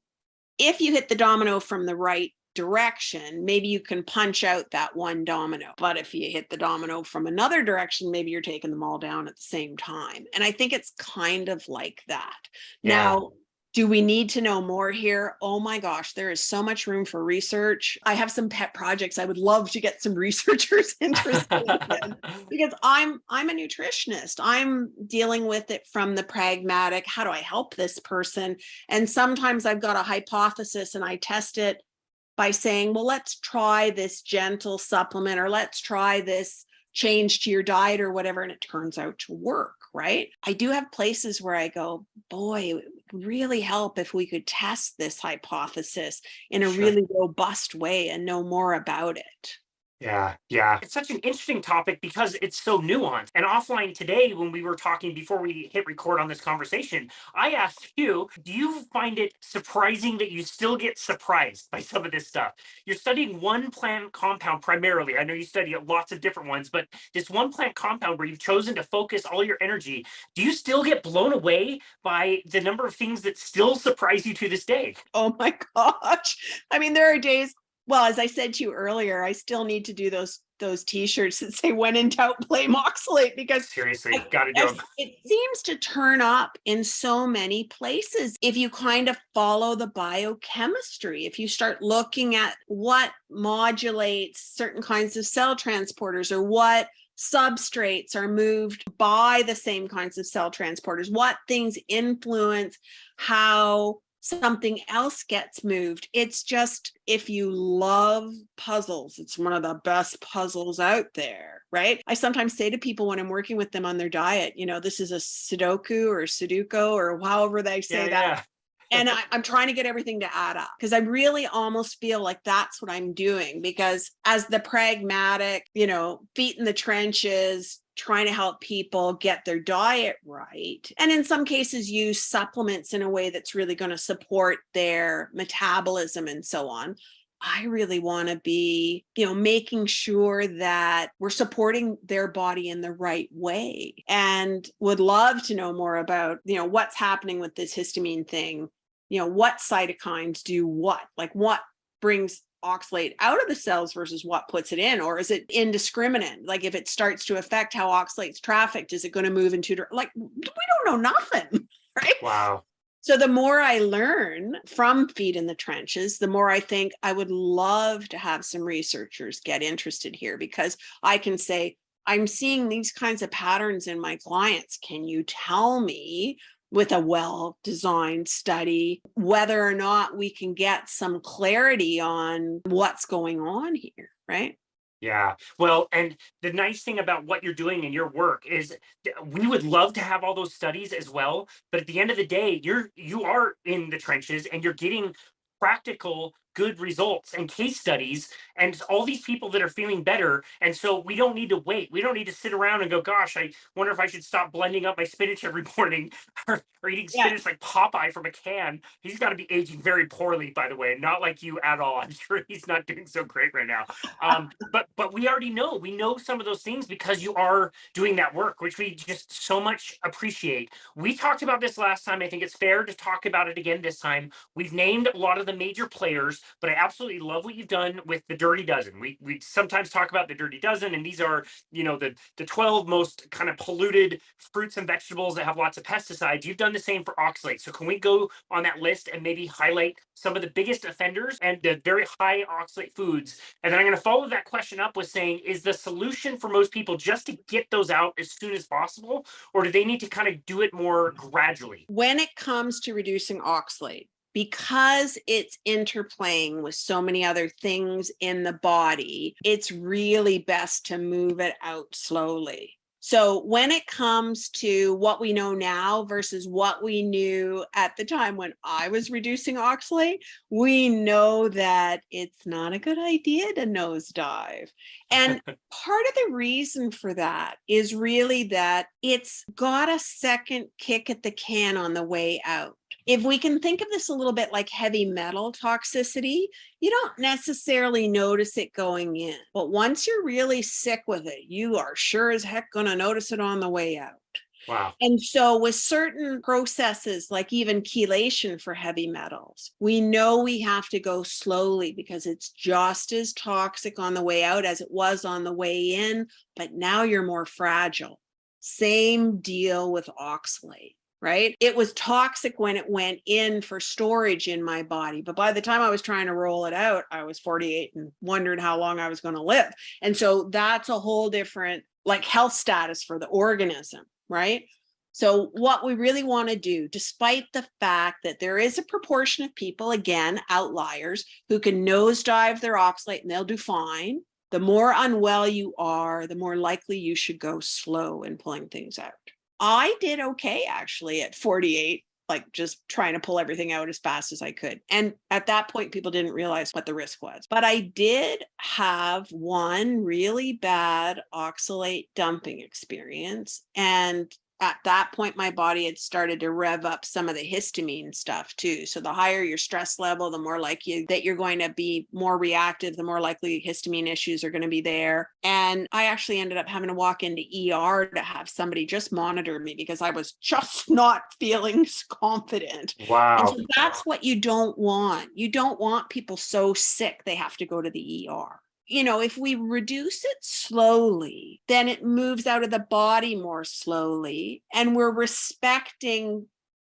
if you hit the domino from the right direction, maybe you can punch out that one domino. But if you hit the domino from another direction, maybe you're taking them all down at the same time. And I think it's kind of like that. Yeah. Now, do we need to know more here? Oh my gosh, there is so much room for research. I have some pet projects I would love to get some researchers interested in, because I'm a nutritionist. I'm dealing with it from the pragmatic, how do I help this person? And sometimes I've got a hypothesis and I test it by saying, well, let's try this gentle supplement, or let's try this change to your diet or whatever, and it turns out to work, right? I do have places where I go, boy, it would really help if we could test this hypothesis in a really robust way and know more about it. Yeah, yeah. It's such an interesting topic because it's so nuanced. And offline today, when we were talking before we hit record on this conversation, I asked you, do you find it surprising that you still get surprised by some of this stuff? You're studying one plant compound primarily. I know you study lots of different ones, but this one plant compound where you've chosen to focus all your energy, do you still get blown away by the number of things that still surprise you to this day? Oh my gosh. I mean, there are days, well, as I said to you earlier, I still need to do those t-shirts that say when in doubt, blame oxalate, because seriously, gotta do them. It seems to turn up in so many places. If you kind of follow the biochemistry, if you start looking at what modulates certain kinds of cell transporters, or what substrates are moved by the same kinds of cell transporters, what things influence how something else gets moved. It's just, if you love puzzles, it's one of the best puzzles out there, right? I sometimes say to people when I'm working with them on their diet, this is a Sudoku or Sudoku or however they say that. Yeah. And I'm trying to get everything to add up, because I really almost feel like that's what I'm doing, because as the pragmatic, feet in the trenches, trying to help people get their diet right, and in some cases use supplements in a way that's really going to support their metabolism and so on, I really want to be, making sure that we're supporting their body in the right way, and would love to know more about, what's happening with this histamine thing, what cytokines do what, like what brings oxalate out of the cells versus what puts it in, or is it indiscriminate? Like if it starts to affect how oxalate's trafficked, is it going to move into, like, we don't know nothing, right? Wow. So the more I learn from feet in the trenches, the more I think I would love to have some researchers get interested here, because I can say, I'm seeing these kinds of patterns in my clients. Can you tell me, with a well-designed study, whether or not we can get some clarity on what's going on here, right? Yeah. Well, and the nice thing about what you're doing in your work is we would love to have all those studies as well. But at the end of the day, you are in the trenches and you're getting practical good results and case studies and all these people that are feeling better. And so we don't need to wait. We don't need to sit around and go, gosh, I wonder if I should stop blending up my spinach every morning or eating spinach like Popeye from a can. He's got to be aging very poorly, by the way, not like you at all. I'm sure he's not doing so great right now. But we already know, we know some of those things because you are doing that work, which we just so much appreciate. We talked about this last time. I think it's fair to talk about it again this time. We've named a lot of the major players, but I absolutely love what you've done with the Dirty Dozen. We sometimes talk about the Dirty Dozen, and these are, the 12 most kind of polluted fruits and vegetables that have lots of pesticides. You've done the same for oxalate. So can we go on that list and maybe highlight some of the biggest offenders and the very high oxalate foods? And then I'm going to follow that question up with saying, is the solution for most people just to get those out as soon as possible, or do they need to kind of do it more gradually? When it comes to reducing oxalate, because it's interplaying with so many other things in the body, it's really best to move it out slowly. So when it comes to what we know now versus what we knew at the time when I was reducing oxalate, we know that it's not a good idea to nosedive. And part of the reason for that is really that it's got a second kick at the can on the way out. If we can think of this a little bit like heavy metal toxicity, you don't necessarily notice it going in. But once you're really sick with it, you are sure as heck going to notice it on the way out. Wow. And so with certain processes, like even chelation for heavy metals, we know we have to go slowly because it's just as toxic on the way out as it was on the way in, but now you're more fragile. Same deal with oxalate, right? It was toxic when it went in for storage in my body, but by the time I was trying to roll it out, I was 48 and wondered how long I was going to live. And so that's a whole different like health status for the organism, right? So what we really want to do, despite the fact that there is a proportion of people, again, outliers, who can nosedive their oxalate and they'll do fine, the more unwell you are, the more likely you should go slow in pulling things out. I did okay, actually, at 48, like just trying to pull everything out as fast as I could. And at that point, people didn't realize what the risk was. But I did have one really bad oxalate dumping experience. And at that point, my body had started to rev up some of the histamine stuff too. So the higher your stress level, the more likely that you're going to be more reactive, the more likely histamine issues are going to be there. And I actually ended up having to walk into ER to have somebody just monitor me because I was just not feeling confident. Wow. And so that's what you don't want. You don't want people so sick they have to go to the ER. You know, if we reduce it slowly, then it moves out of the body more slowly, and we're respecting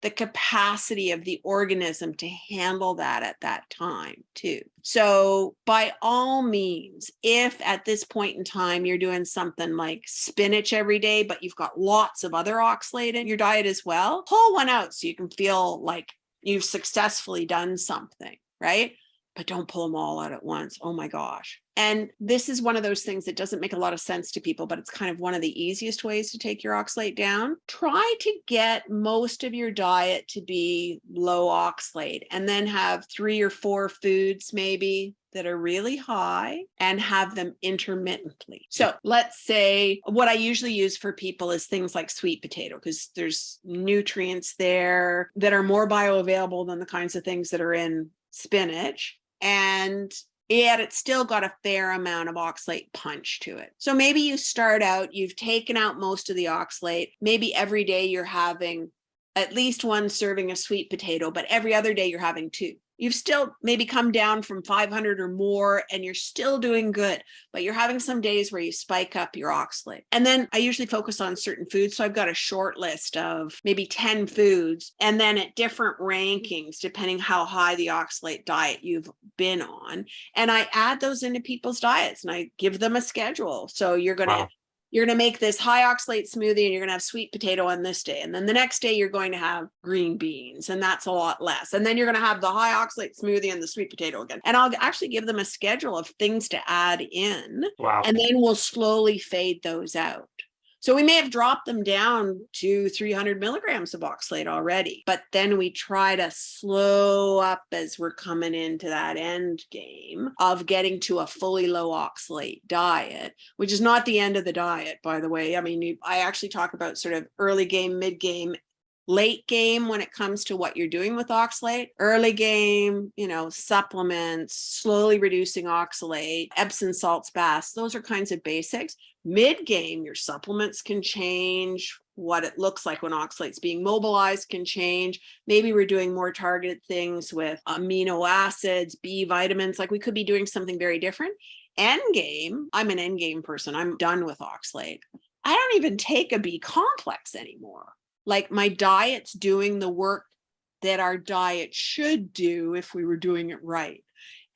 the capacity of the organism to handle that at that time too. So by all means, if at this point in time you're doing something like spinach every day, but you've got lots of other oxalate in your diet as well, pull one out so you can feel like you've successfully done something, right? But don't pull them all out at once. Oh my gosh. And this is one of those things that doesn't make a lot of sense to people, but it's kind of one of the easiest ways to take your oxalate down. Try to get most of your diet to be low oxalate and then have 3 or 4 foods maybe that are really high and have them intermittently. So let's say what I usually use for people is things like sweet potato, because there's nutrients there that are more bioavailable than the kinds of things that are in spinach. And yet it's still got a fair amount of oxalate punch to it. So maybe you start out, you've taken out most of the oxalate. Maybe every day you're having at least 1 serving of sweet potato, but every other day you're having 2. You've still maybe come down from 500 or more and you're still doing good, but you're having some days where you spike up your oxalate. And then I usually focus on certain foods. So I've got a short list of maybe 10 foods, and then at different rankings, depending how high the oxalate diet you've been on. And I add those into people's diets and I give them a schedule. So you're going to You're going to make this high oxalate smoothie and you're going to have sweet potato on this day. And then the next day you're going to have green beans, and that's a lot less. And then you're going to have the high oxalate smoothie and the sweet potato again. And I'll actually give them a schedule of things to add in. Wow. And then we'll slowly fade those out. So we may have dropped them down to 300 milligrams of oxalate already, but then we try to slow up as we're coming into that end game of getting to a fully low oxalate diet, which is not the end of the diet, by the way. I mean, I actually talk about sort of early game, mid game, late game when it comes to what you're doing with oxalate. Early game, supplements, slowly reducing oxalate, Epsom salts baths, those are kinds of basics. Mid game, your supplements can change. What it looks like when oxalate's being mobilized can change. Maybe we're doing more targeted things with amino acids, B vitamins, like we could be doing something very different. End game, I'm an end game person. I'm done with oxalate. I don't even take a B complex anymore. Like my diet's doing the work that our diet should do if we were doing it right.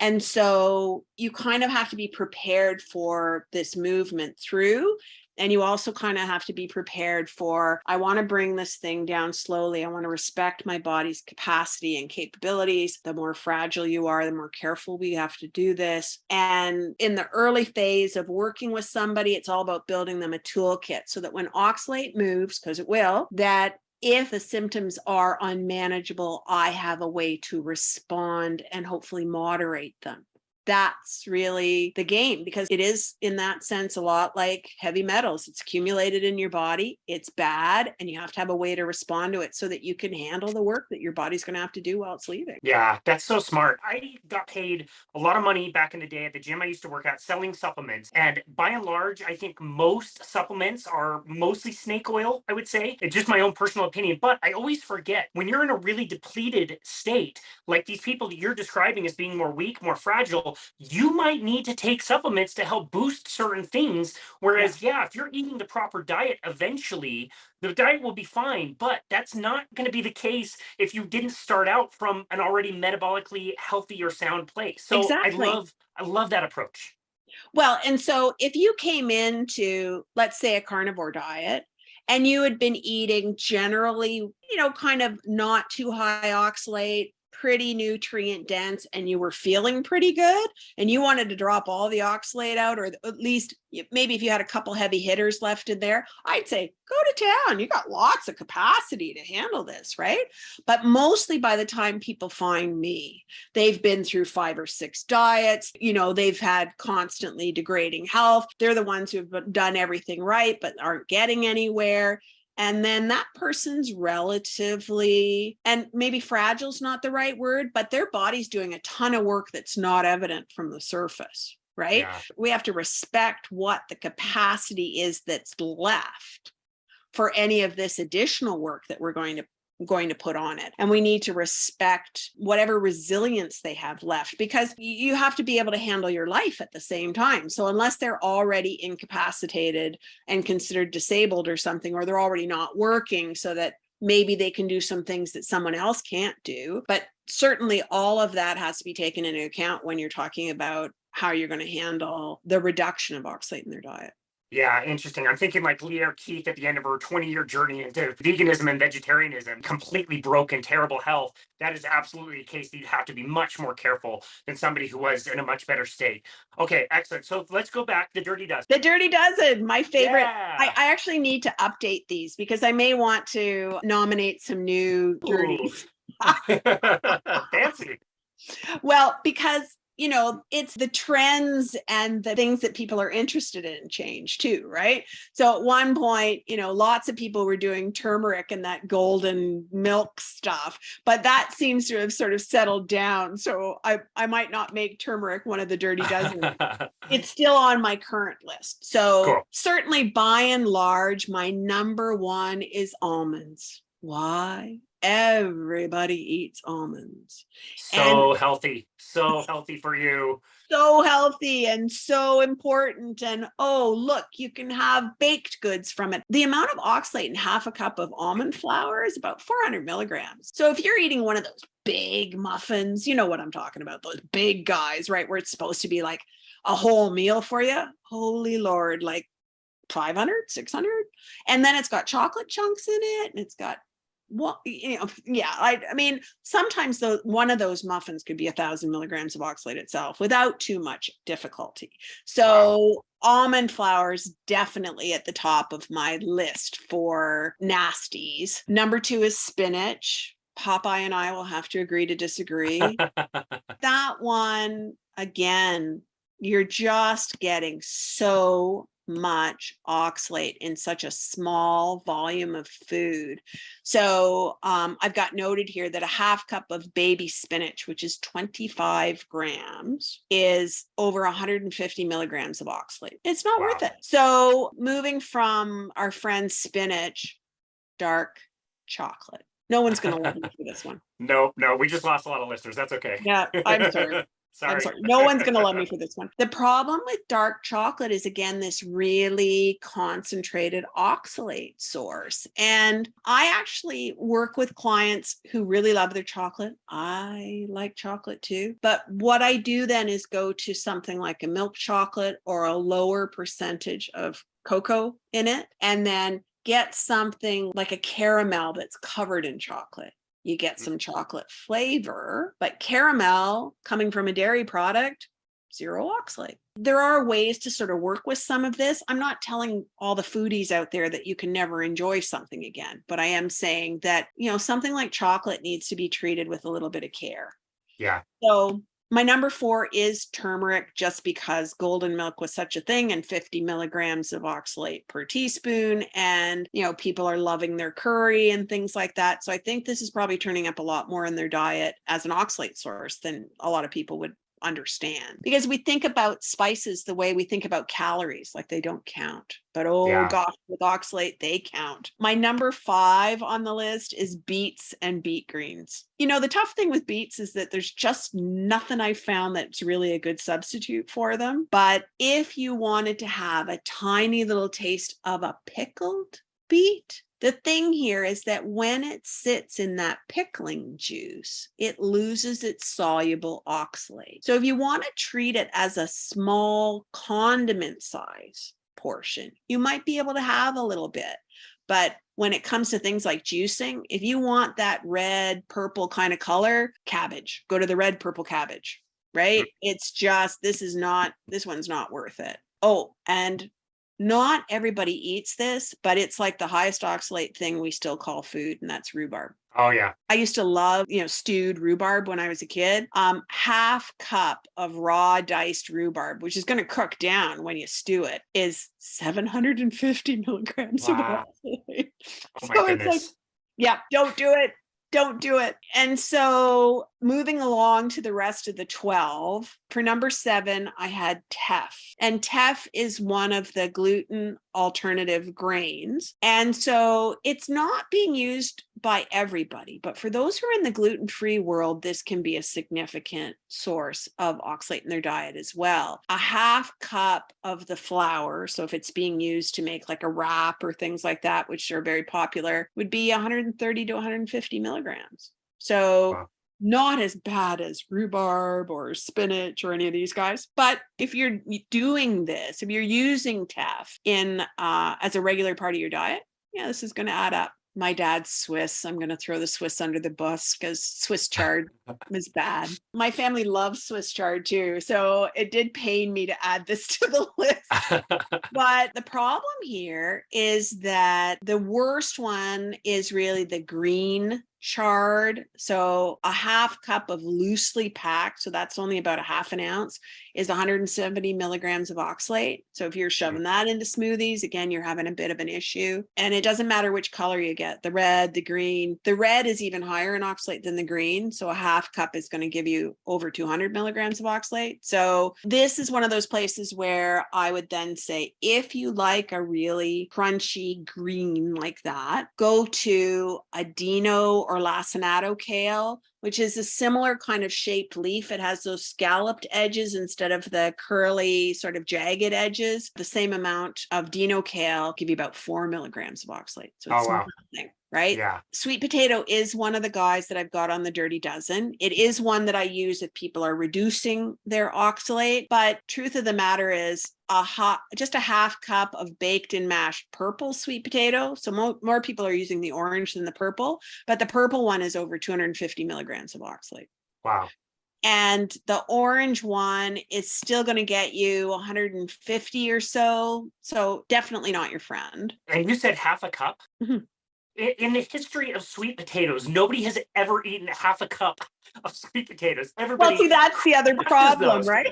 And so you kind of have to be prepared for this movement through. And you also kind of have to be prepared for, I want to bring this thing down slowly. I want to respect my body's capacity and capabilities. The more fragile you are, the more careful we have to do this. And in the early phase of working with somebody, it's all about building them a toolkit so that when oxalate moves, because it will, that if the symptoms are unmanageable, I have a way to respond and hopefully moderate them. that's really the game, because it is in that sense a lot like heavy metals. It's accumulated in your body, it's bad, and you have to have a way to respond to it so that you can handle the work that your body's going to have to do while it's leaving. Yeah, that's so smart. I got paid a lot of money back in the day at the gym I used to work at selling supplements. And by and large, I think most supplements are mostly snake oil, I would say. It's just my own personal opinion. But I always forget, when you're in a really depleted state, like these people that you're describing as being more weak, more fragile, you might need to take supplements to help boost certain things. Whereas, yeah, if you're eating the proper diet, eventually the diet will be fine. But that's not going to be the case if you didn't start out from an already metabolically healthy or sound place. So Exactly. I love that approach. Well, and so if you came into, let's say, a carnivore diet, and you had been eating generally, kind of not too high oxalate, pretty nutrient dense, and you were feeling pretty good, and you wanted to drop all the oxalate out, or at least maybe if you had a couple heavy hitters left in there, I'd say go to town. You got lots of capacity to handle this, right? But mostly by the time people find me, they've been through 5 or 6 diets. They've had constantly degrading health. They're the ones who've done everything right but aren't getting anywhere. And then that person's relatively, and maybe fragile is not the right word, but their body's doing a ton of work that's not evident from the surface, right? Yeah. We have to respect what the capacity is that's left for any of this additional work that we're going to put on it. And we need to respect whatever resilience they have left, because you have to be able to handle your life at the same time. So unless they're already incapacitated and considered disabled or something, or they're already not working so that maybe they can do some things that someone else can't do. But certainly all of that has to be taken into account when you're talking about how you're going to handle the reduction of oxalate in their diet. Yeah, interesting. I'm thinking like Leah Keith at the end of her 20-year journey into veganism and vegetarianism, completely broken, terrible health. That is absolutely a case that you'd have to be much more careful than somebody who was in a much better state. Okay, excellent. So let's go back. The Dirty Dozen. The Dirty Dozen, my favorite. Yeah. I actually need to update these because I may want to nominate some new dirties. Fancy. Well, because it's the trends and the things that people are interested in change too, right? So at one point, lots of people were doing turmeric and that golden milk stuff, but that seems to have sort of settled down. So I might not make turmeric one of the Dirty Dozen. It's still on my current list. So cool. Certainly by and large, my number one is almonds. Why? Everybody eats almonds. So healthy for you. So healthy and so important. And oh, look, you can have baked goods from it. The amount of oxalate in half a cup of almond flour is about 400 milligrams. So if you're eating one of those big muffins, you know what I'm talking about, those big guys, right? Where it's supposed to be like a whole meal for you. Holy Lord, like 500, 600. And then it's got chocolate chunks in it, and it's got I mean, sometimes one of those muffins could be 1,000 milligrams of oxalate itself without too much difficulty. So almond flour is definitely at the top of my list for nasties. Number 2 is spinach. Popeye and I will have to agree to disagree. That one, again, you're just getting so much oxalate in such a small volume of food. So I've got noted here that a half cup of baby spinach, which is 25 grams, is over 150 milligrams of oxalate. It's not worth it. So moving from our friend spinach, dark chocolate. No one's going to love me for this one. No, we just lost a lot of listeners. That's okay. Yeah, I'm sorry. I'm sorry. No one's going to love me for this one. The problem with dark chocolate is, again, this really concentrated oxalate source. And I actually work with clients who really love their chocolate. I like chocolate too. But what I do then is go to something like a milk chocolate or a lower percentage of cocoa in it, and then get something like a caramel that's covered in chocolate. You get some chocolate flavor, but caramel coming from a dairy product, 0 oxalate. There are ways to sort of work with some of this. I'm not telling all the foodies out there that you can never enjoy something again, but I am saying that, something like chocolate needs to be treated with a little bit of care. Yeah. So My number 4 is turmeric, just because golden milk was such a thing, and 50 milligrams of oxalate per teaspoon. And, people are loving their curry and things like that. So I think this is probably turning up a lot more in their diet as an oxalate source than a lot of people would understand, because we think about spices the way we think about calories, like they don't count. But gosh, with oxalate, they count. My number 5 on the list is beets and beet greens. The tough thing with beets is that there's just nothing I found that's really a good substitute for them. But if you wanted to have a tiny little taste of a pickled beet, the thing here is that when it sits in that pickling juice, it loses its soluble oxalate. So if you want to treat it as a small condiment size portion, you might be able to have a little bit. But when it comes to things like juicing, if you want that red, purple kind of color, cabbage, go to the red, purple cabbage, right? It's just, this one's not worth it. Oh, and not everybody eats this, but it's like the highest oxalate thing we still call food, and that's rhubarb. Oh, yeah. I used to love, stewed rhubarb when I was a kid. Half cup of raw diced rhubarb, which is going to cook down when you stew it, is 750 milligrams of oxalate. Oh, my goodness. It's like, yeah, don't do it. Don't do it. And so moving along to the rest of the 12, for number 7, I had teff. And teff is one of the gluten alternative grains. And so it's not being used by everybody, but for those who are in the gluten-free world, this can be a significant source of oxalate in their diet as well. A half cup of the flour, so if it's being used to make like a wrap or things like that, which are very popular, would be 130 to 150 milligrams. So not as bad as rhubarb or spinach or any of these guys. But if you're doing this, if you're using teff in as a regular part of your diet, this is going to add up. My dad's Swiss. I'm going to throw the Swiss under the bus because Swiss chard is bad. My family loves Swiss chard too. So it did pain me to add this to the list. But the problem here is that the worst one is really the green chard. So a half cup of loosely packed, so that's only about a half an ounce, is 170 milligrams of oxalate. So if you're shoving that into smoothies, again, you're having a bit of an issue. And it doesn't matter which color you get, the red, the green. The red is even higher in oxalate than the green. So a half cup is going to give you over 200 milligrams of oxalate. So this is one of those places where I would then say, if you like a really crunchy green like that, go to a Dino or lacinato kale, which is a similar kind of shaped leaf. It has those scalloped edges instead of the curly sort of jagged edges. The same amount of Dino kale give you about 4 milligrams of oxalate. So it's nothing, right? Yeah. Sweet potato is one of the guys that I've got on the Dirty Dozen. It is one that I use if people are reducing their oxalate. But truth of the matter is, just a half cup of baked and mashed purple sweet potato. So more people are using the orange than the purple, but the purple one is over 250 milligrams of oxalate. Wow. And the orange one is still going to get you 150 or so. So definitely not your friend. And you said half a cup? Mm-hmm. In the history of sweet potatoes, nobody has ever eaten half a cup of sweet potatoes. Everybody. Well, see, that's the other problem, right?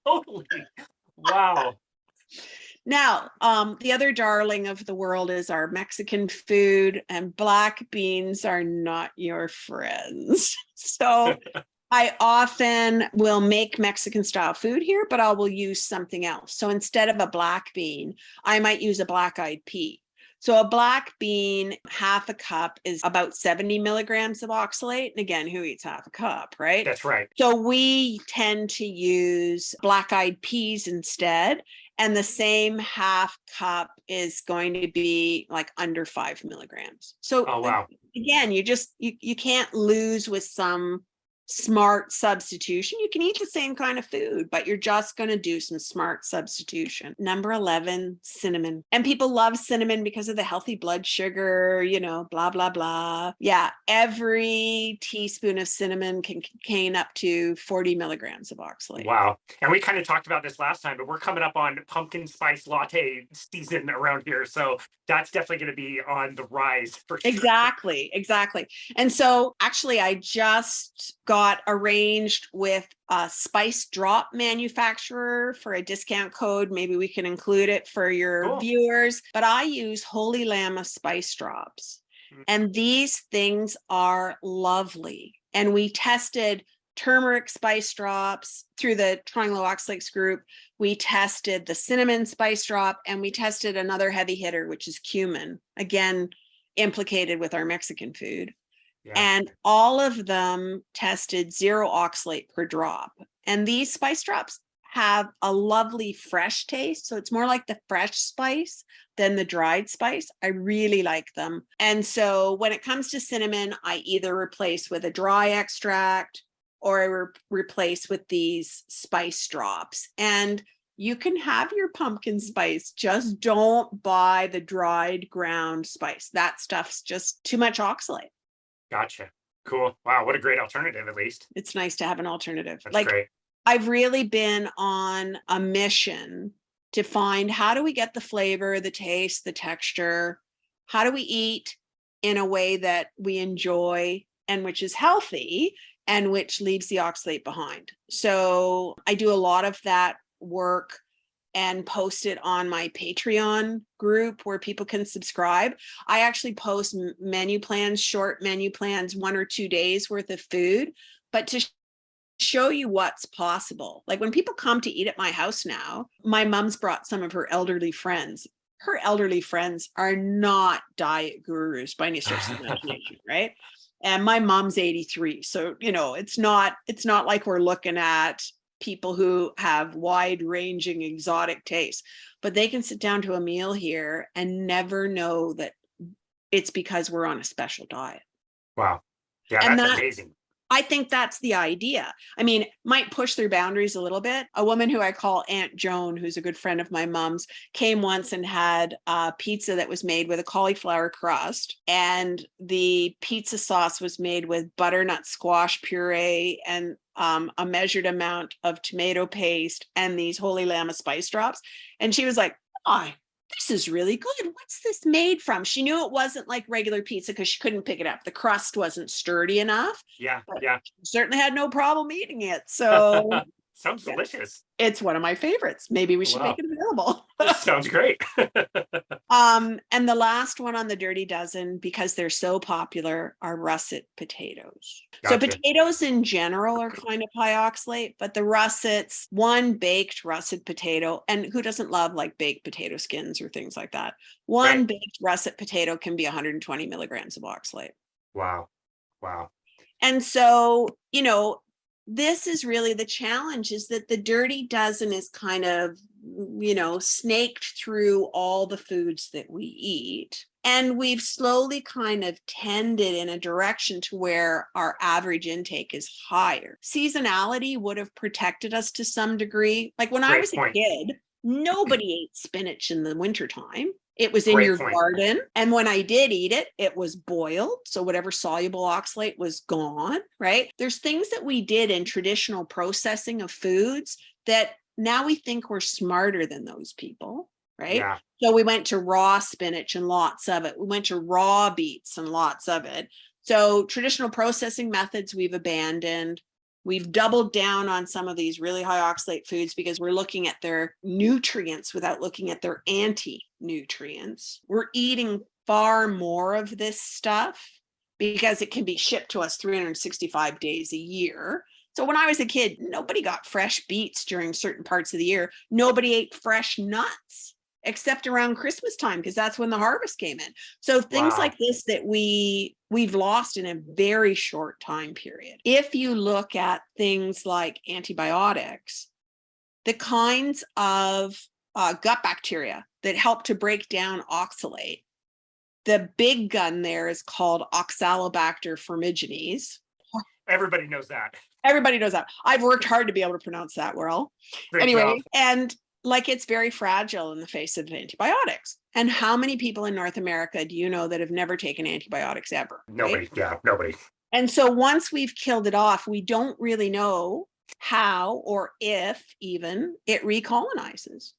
Totally. Wow. Now, the other darling of the world is our Mexican food, and black beans are not your friends. So I often will make Mexican style food here, but I will use something else. So instead of a black bean, I might use a black-eyed pea. So a black bean, half a cup, is about 70 milligrams of oxalate. And again, who eats half a cup, right? That's right. So we tend to use black-eyed peas instead. And the same half cup is going to be like under 5 milligrams. So again, you can't lose with some smart substitution. You can eat the same kind of food, but you're just going to do some smart substitution. Number 11, cinnamon. And people love cinnamon because of the healthy blood sugar, blah, blah, blah. Yeah, every teaspoon of cinnamon can contain up to 40 milligrams of oxalate. Wow. And we kind of talked about this last time, but we're coming up on pumpkin spice latte season around here. So that's definitely going to be on the rise for sure. Exactly. And so actually I just got got arranged with a spice drop manufacturer for a discount code. Maybe we can include it for your viewers, but I use Holy Llama spice drops. And these things are lovely. And we tested turmeric spice drops through the Triangle Oxalates group. We tested the cinnamon spice drop, and we tested another heavy hitter, which is cumin, again, implicated with our Mexican food. Yeah. And all of them tested 0 oxalate per drop. And these spice drops have a lovely fresh taste. So it's more like the fresh spice than the dried spice. I really like them. And so when it comes to cinnamon, I either replace with a dry extract or I replace with these spice drops. And you can have your pumpkin spice, just don't buy the dried ground spice. That stuff's just too much oxalate. Gotcha. Cool. Wow. What a great alternative, at least. It's nice to have an alternative. That's great. I've really been on a mission to find, how do we get the flavor, the taste, the texture? How do we eat in a way that we enjoy and which is healthy and which leaves the oxalate behind? So I do a lot of that work and post it on my Patreon group where people can subscribe. I actually post menu plans, short menu plans, 1 or 2 days worth of food, but to show you what's possible. Like when people come to eat at my house now, my mom's brought some of her elderly friends. Her elderly friends are not diet gurus by any stretch of the imagination, right? And my mom's 83. So, it's not like we're looking at people who have wide-ranging exotic tastes, but they can sit down to a meal here and never know that it's because we're on a special diet. Wow. Yeah, and that's amazing. I think that's the idea. I mean, might push their boundaries a little bit. A woman who I call Aunt Joan, who's a good friend of my mom's, came once and had a pizza that was made with a cauliflower crust, and the pizza sauce was made with butternut squash puree and a measured amount of tomato paste and these Holy Llama spice drops. And she was like, "Oh, this is really good. What's this made from?" She knew it wasn't like regular pizza because she couldn't pick it up. The crust wasn't sturdy enough. Yeah. She certainly had no problem eating it. So sounds delicious. It's one of my favorites. Maybe we should make it available. Sounds great. And the last one on the Dirty Dozen, because they're so popular, are russet potatoes. Gotcha. So potatoes in general are kind of high oxalate, but the russets, one baked russet potato, and who doesn't love like baked potato skins or things like that? One baked russet potato can be 120 milligrams of oxalate. Wow. And so, this is really the challenge, is that the Dirty Dozen is kind of, snaked through all the foods that we eat. And we've slowly kind of tended in a direction to where our average intake is higher. Seasonality would have protected us to some degree. Like when I was a kid, nobody ate spinach in the wintertime. It was in your garden. And when I did eat it, it was boiled. So whatever soluble oxalate was gone, right? There's things that we did in traditional processing of foods that now we think we're smarter than those people, right? Yeah. So we went to raw spinach and lots of it. We went to raw beets and lots of it. So traditional processing methods we've abandoned. We've doubled down on some of these really high oxalate foods because we're looking at their nutrients without looking at their anti-nutrients. We're eating far more of this stuff because it can be shipped to us 365 days a year. So when I was a kid, nobody got fresh beets during certain parts of the year. Nobody ate fresh nuts except around Christmas time because that's when the harvest came in. So things like this that we've lost in a very short time period. If you look at things like antibiotics, the kinds of gut bacteria that help to break down oxalate, the big gun there is called Oxalobacter formigenes. Everybody knows that. Everybody knows that. I've worked hard to be able to pronounce that well. Great job. And like it's very fragile in the face of antibiotics. And how many people in North America do you know that have never taken antibiotics ever? Nobody. Right? Yeah, nobody. And so once we've killed it off, we don't really know how or if even it recolonizes.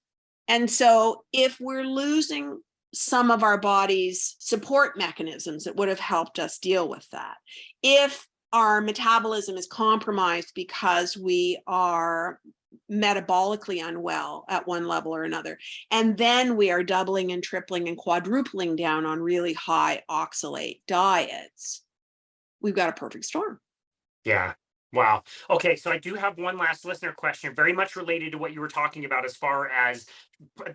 And so if we're losing some of our body's support mechanisms that would have helped us deal with that, if our metabolism is compromised because we are metabolically unwell at one level or another. And then we are doubling and tripling and quadrupling down on really high oxalate diets. We've got a perfect storm. Yeah. Wow. Okay. So I do have one last listener question, very much related to what you were talking about as far as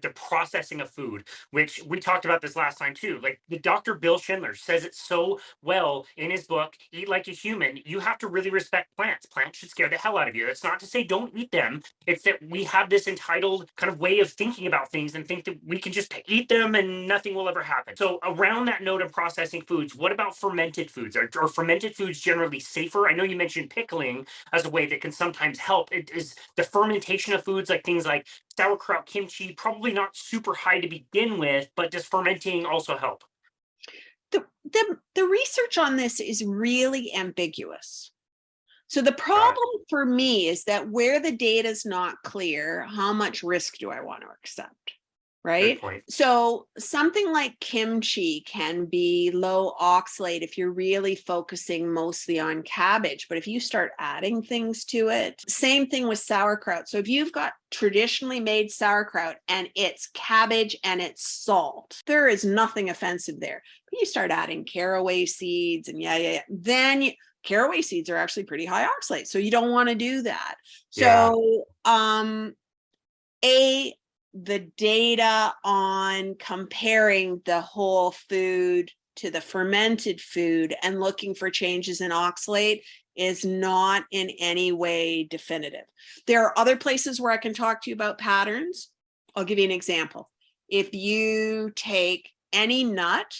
the processing of food, which we talked about this last time too. Like the Dr. Bill Schindler says it so well in his book, Eat Like a Human. You have to really respect plants. Plants should scare the hell out of you. It's not to say don't eat them. It's that we have this entitled kind of way of thinking about things and think that we can just eat them and nothing will ever happen. So around that note of processing foods, what about fermented foods? Are fermented foods generally safer? I know you mentioned pickling as a way that can sometimes help. It is the fermentation of foods, like things like sauerkraut, kimchi, probably not super high to begin with, but does fermenting also help? The research on this is really ambiguous. So the Got it. problem for me is that where the data is not clear, how much risk do I want to accept? Good Right? point. So something like kimchi can be low oxalate if you're really focusing mostly on cabbage. But if you start adding things to it, same thing with sauerkraut. So if you've got traditionally made sauerkraut and it's cabbage and it's salt, there is nothing offensive there. But you start adding caraway seeds and then caraway seeds are actually pretty high oxalate. So you don't want to do that. Yeah. So the data on comparing the whole food to the fermented food and looking for changes in oxalate is not in any way definitive. There are other places where I can talk to you about patterns. I'll give you an example. If you take any nut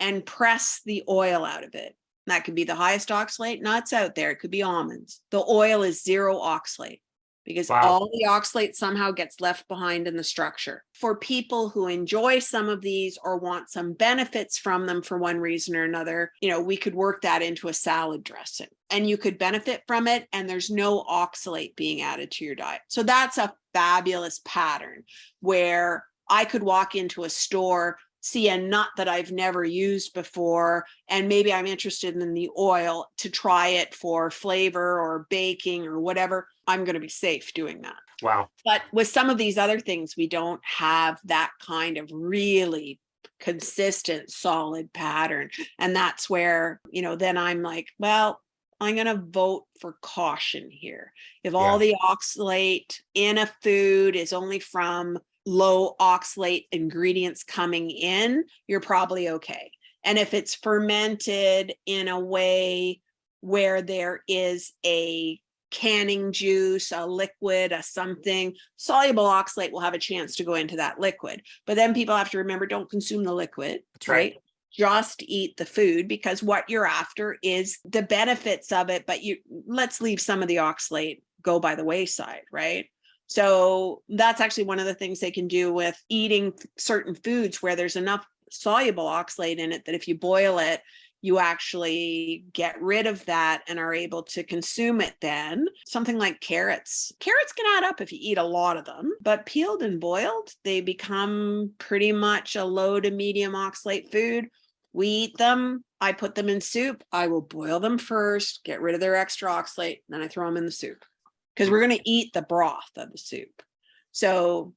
and press the oil out of it, that could be the highest oxalate nuts out there. It could be almonds. The oil is 0 oxalate, because all the oxalate somehow gets left behind in the structure. For people who enjoy some of these or want some benefits from them for one reason or another, we could work that into a salad dressing and you could benefit from it and there's no oxalate being added to your diet. So that's a fabulous pattern where I could walk into a store, see a nut that I've never used before, and maybe I'm interested in the oil to try it for flavor or baking or whatever. I'm going to be safe doing that. Wow. But with some of these other things, we don't have that kind of really consistent, solid pattern. And that's where, then I'm like, well, I'm going to vote for caution here. If all the oxalate in a food is only from low oxalate ingredients coming in, you're probably okay. And if it's fermented in a way where there is a canning juice, a liquid, a something, soluble oxalate will have a chance to go into that liquid. But then people have to remember, don't consume the liquid, That's right? Just eat the food, because what you're after is the benefits of it, but let's leave some of the oxalate go by the wayside, right? So that's actually one of the things they can do with eating certain foods where there's enough soluble oxalate in it that if you boil it, you actually get rid of that and are able to consume it then. Something like carrots. Carrots can add up if you eat a lot of them, but peeled and boiled, they become pretty much a low to medium oxalate food. We eat them. I put them in soup. I will boil them first, get rid of their extra oxalate, then I throw them in the soup, because we're going to eat the broth of the soup. So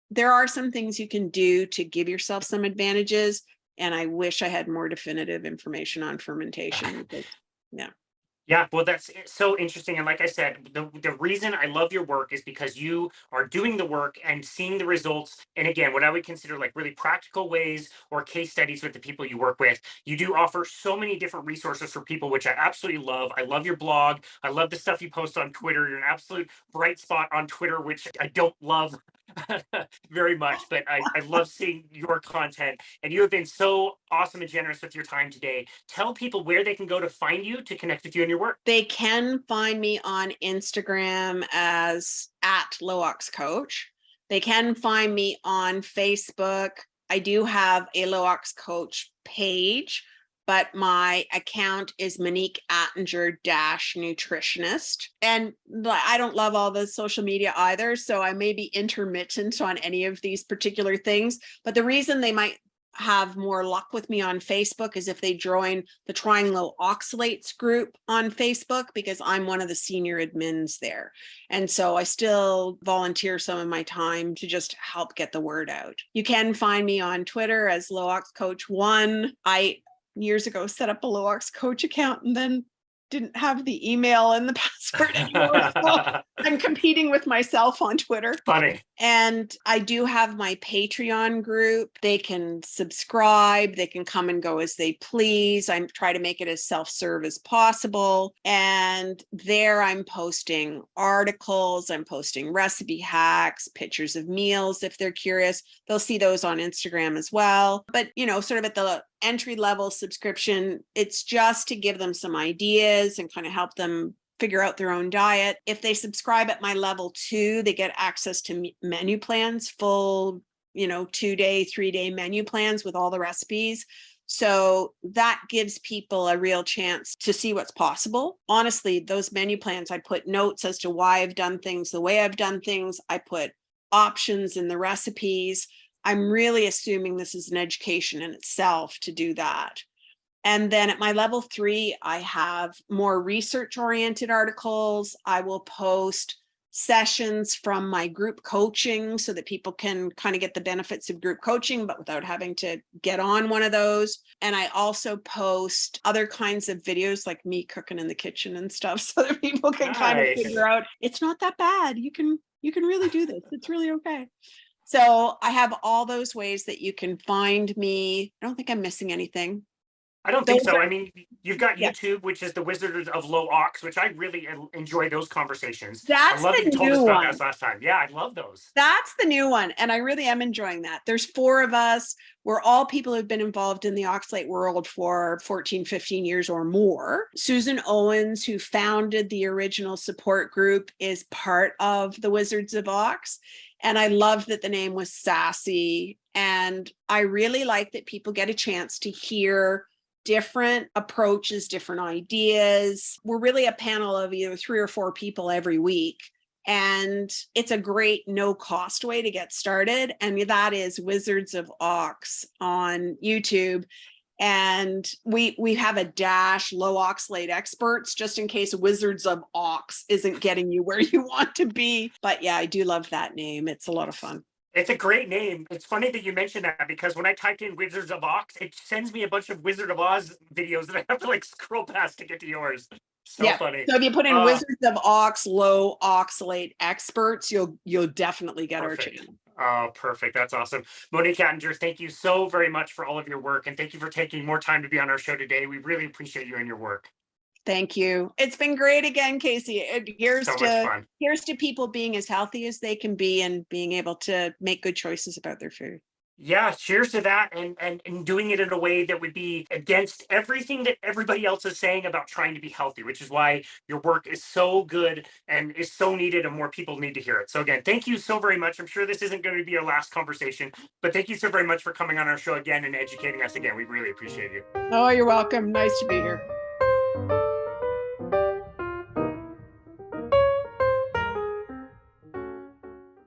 there are some things you can do to give yourself some advantages. And I wish I had more definitive information on fermentation. Yeah, well, that's so interesting. And like I said, the reason I love your work is because you are doing the work and seeing the results. And again, what I would consider like really practical ways or case studies with the people you work with. You do offer so many different resources for people, which I absolutely love. I love your blog. I love the stuff you post on Twitter. You're an absolute bright spot on Twitter, which I don't love very much, but I love seeing your content. And you have been so awesome and generous with your time today. Tell people where they can go to find you, to connect with you and your work. They can find me on Instagram as @LowOxCoach. They can find me on Facebook. I do have a LowOxCoach page, but my account is Monique Attinger -nutritionist. And I don't love all the social media either, so I may be intermittent on any of these particular things. But the reason they might have more luck with me on Facebook is if they join the Trying Low Oxalates group on Facebook, because I'm one of the senior admins there. And so I still volunteer some of my time to just help get the word out. You can find me on Twitter as Low Ox Coach 1. I years ago set up a Low Ox Coach account and then didn't have the email and the password anymore. So I'm competing with myself on Twitter. Funny. And I do have my Patreon group. They can subscribe. They can come and go as they please. I try to make it as self-serve as possible. And there I'm posting articles. I'm posting recipe hacks, pictures of meals if they're curious. They'll see those on Instagram as well. But, sort of at the entry-level subscription, it's just to give them some ideas and kind of help them figure out their own diet. If they subscribe at my level 2, they get access to menu plans, full, 2-day, 3-day menu plans with all the recipes. So that gives people a real chance to see what's possible. Honestly, those menu plans, I put notes as to why I've done things the way I've done things. I put options in the recipes. I'm really assuming this is an education in itself to do that. And then at my level 3, I have more research-oriented articles. I will post sessions from my group coaching so that people can kind of get the benefits of group coaching, but without having to get on one of those. And I also post other kinds of videos like me cooking in the kitchen and stuff so that people can kind of figure out it's not that bad. You can really do this. It's really okay. So I have all those ways that you can find me. I don't think I'm missing anything. I don't think so. I mean, you've got YouTube, which is the Wizards of Low Ox, which I really enjoy those conversations. That's I love the you told us new about one. that last time. Yeah, I love those. That's the new one. And I really am enjoying that. There's 4 of us. We're all people who've been involved in the oxalate world for 14, 15 years or more. Susan Owens, who founded the original support group, is part of the Wizards of Ox. And I love that the name was sassy. And I really like that people get a chance to hear different approaches, different ideas. We're really a panel of either 3 or 4 people every week. And it's a great no-cost way to get started. And that is Wizards of Ox on YouTube. And we have a dash low oxalate experts just in case Wizards of Ox isn't getting you where you want to be. But yeah, I do love that name. It's a lot of fun. It's a great name. It's funny that you mentioned that because when I typed in Wizards of Ox, it sends me a bunch of Wizard of Oz videos that I have to scroll past to get to yours. So funny. So if you put in Wizards of Ox low oxalate experts, you'll definitely get our channel. Oh, perfect. That's awesome. Monique Attinger, thank you so very much for all of your work. And thank you for taking more time to be on our show today. We really appreciate you and your work. Thank you. It's been great again, Casey. Here's to people being as healthy as they can be and being able to make good choices about their food. Yeah, cheers to that, and doing it in a way that would be against everything that everybody else is saying about trying to be healthy, which is why your work is so good and is so needed and more people need to hear it. So again, thank you so very much. I'm sure this isn't going to be our last conversation, but thank you so very much for coming on our show again and educating us again. We really appreciate you. Oh, you're welcome. Nice to be here.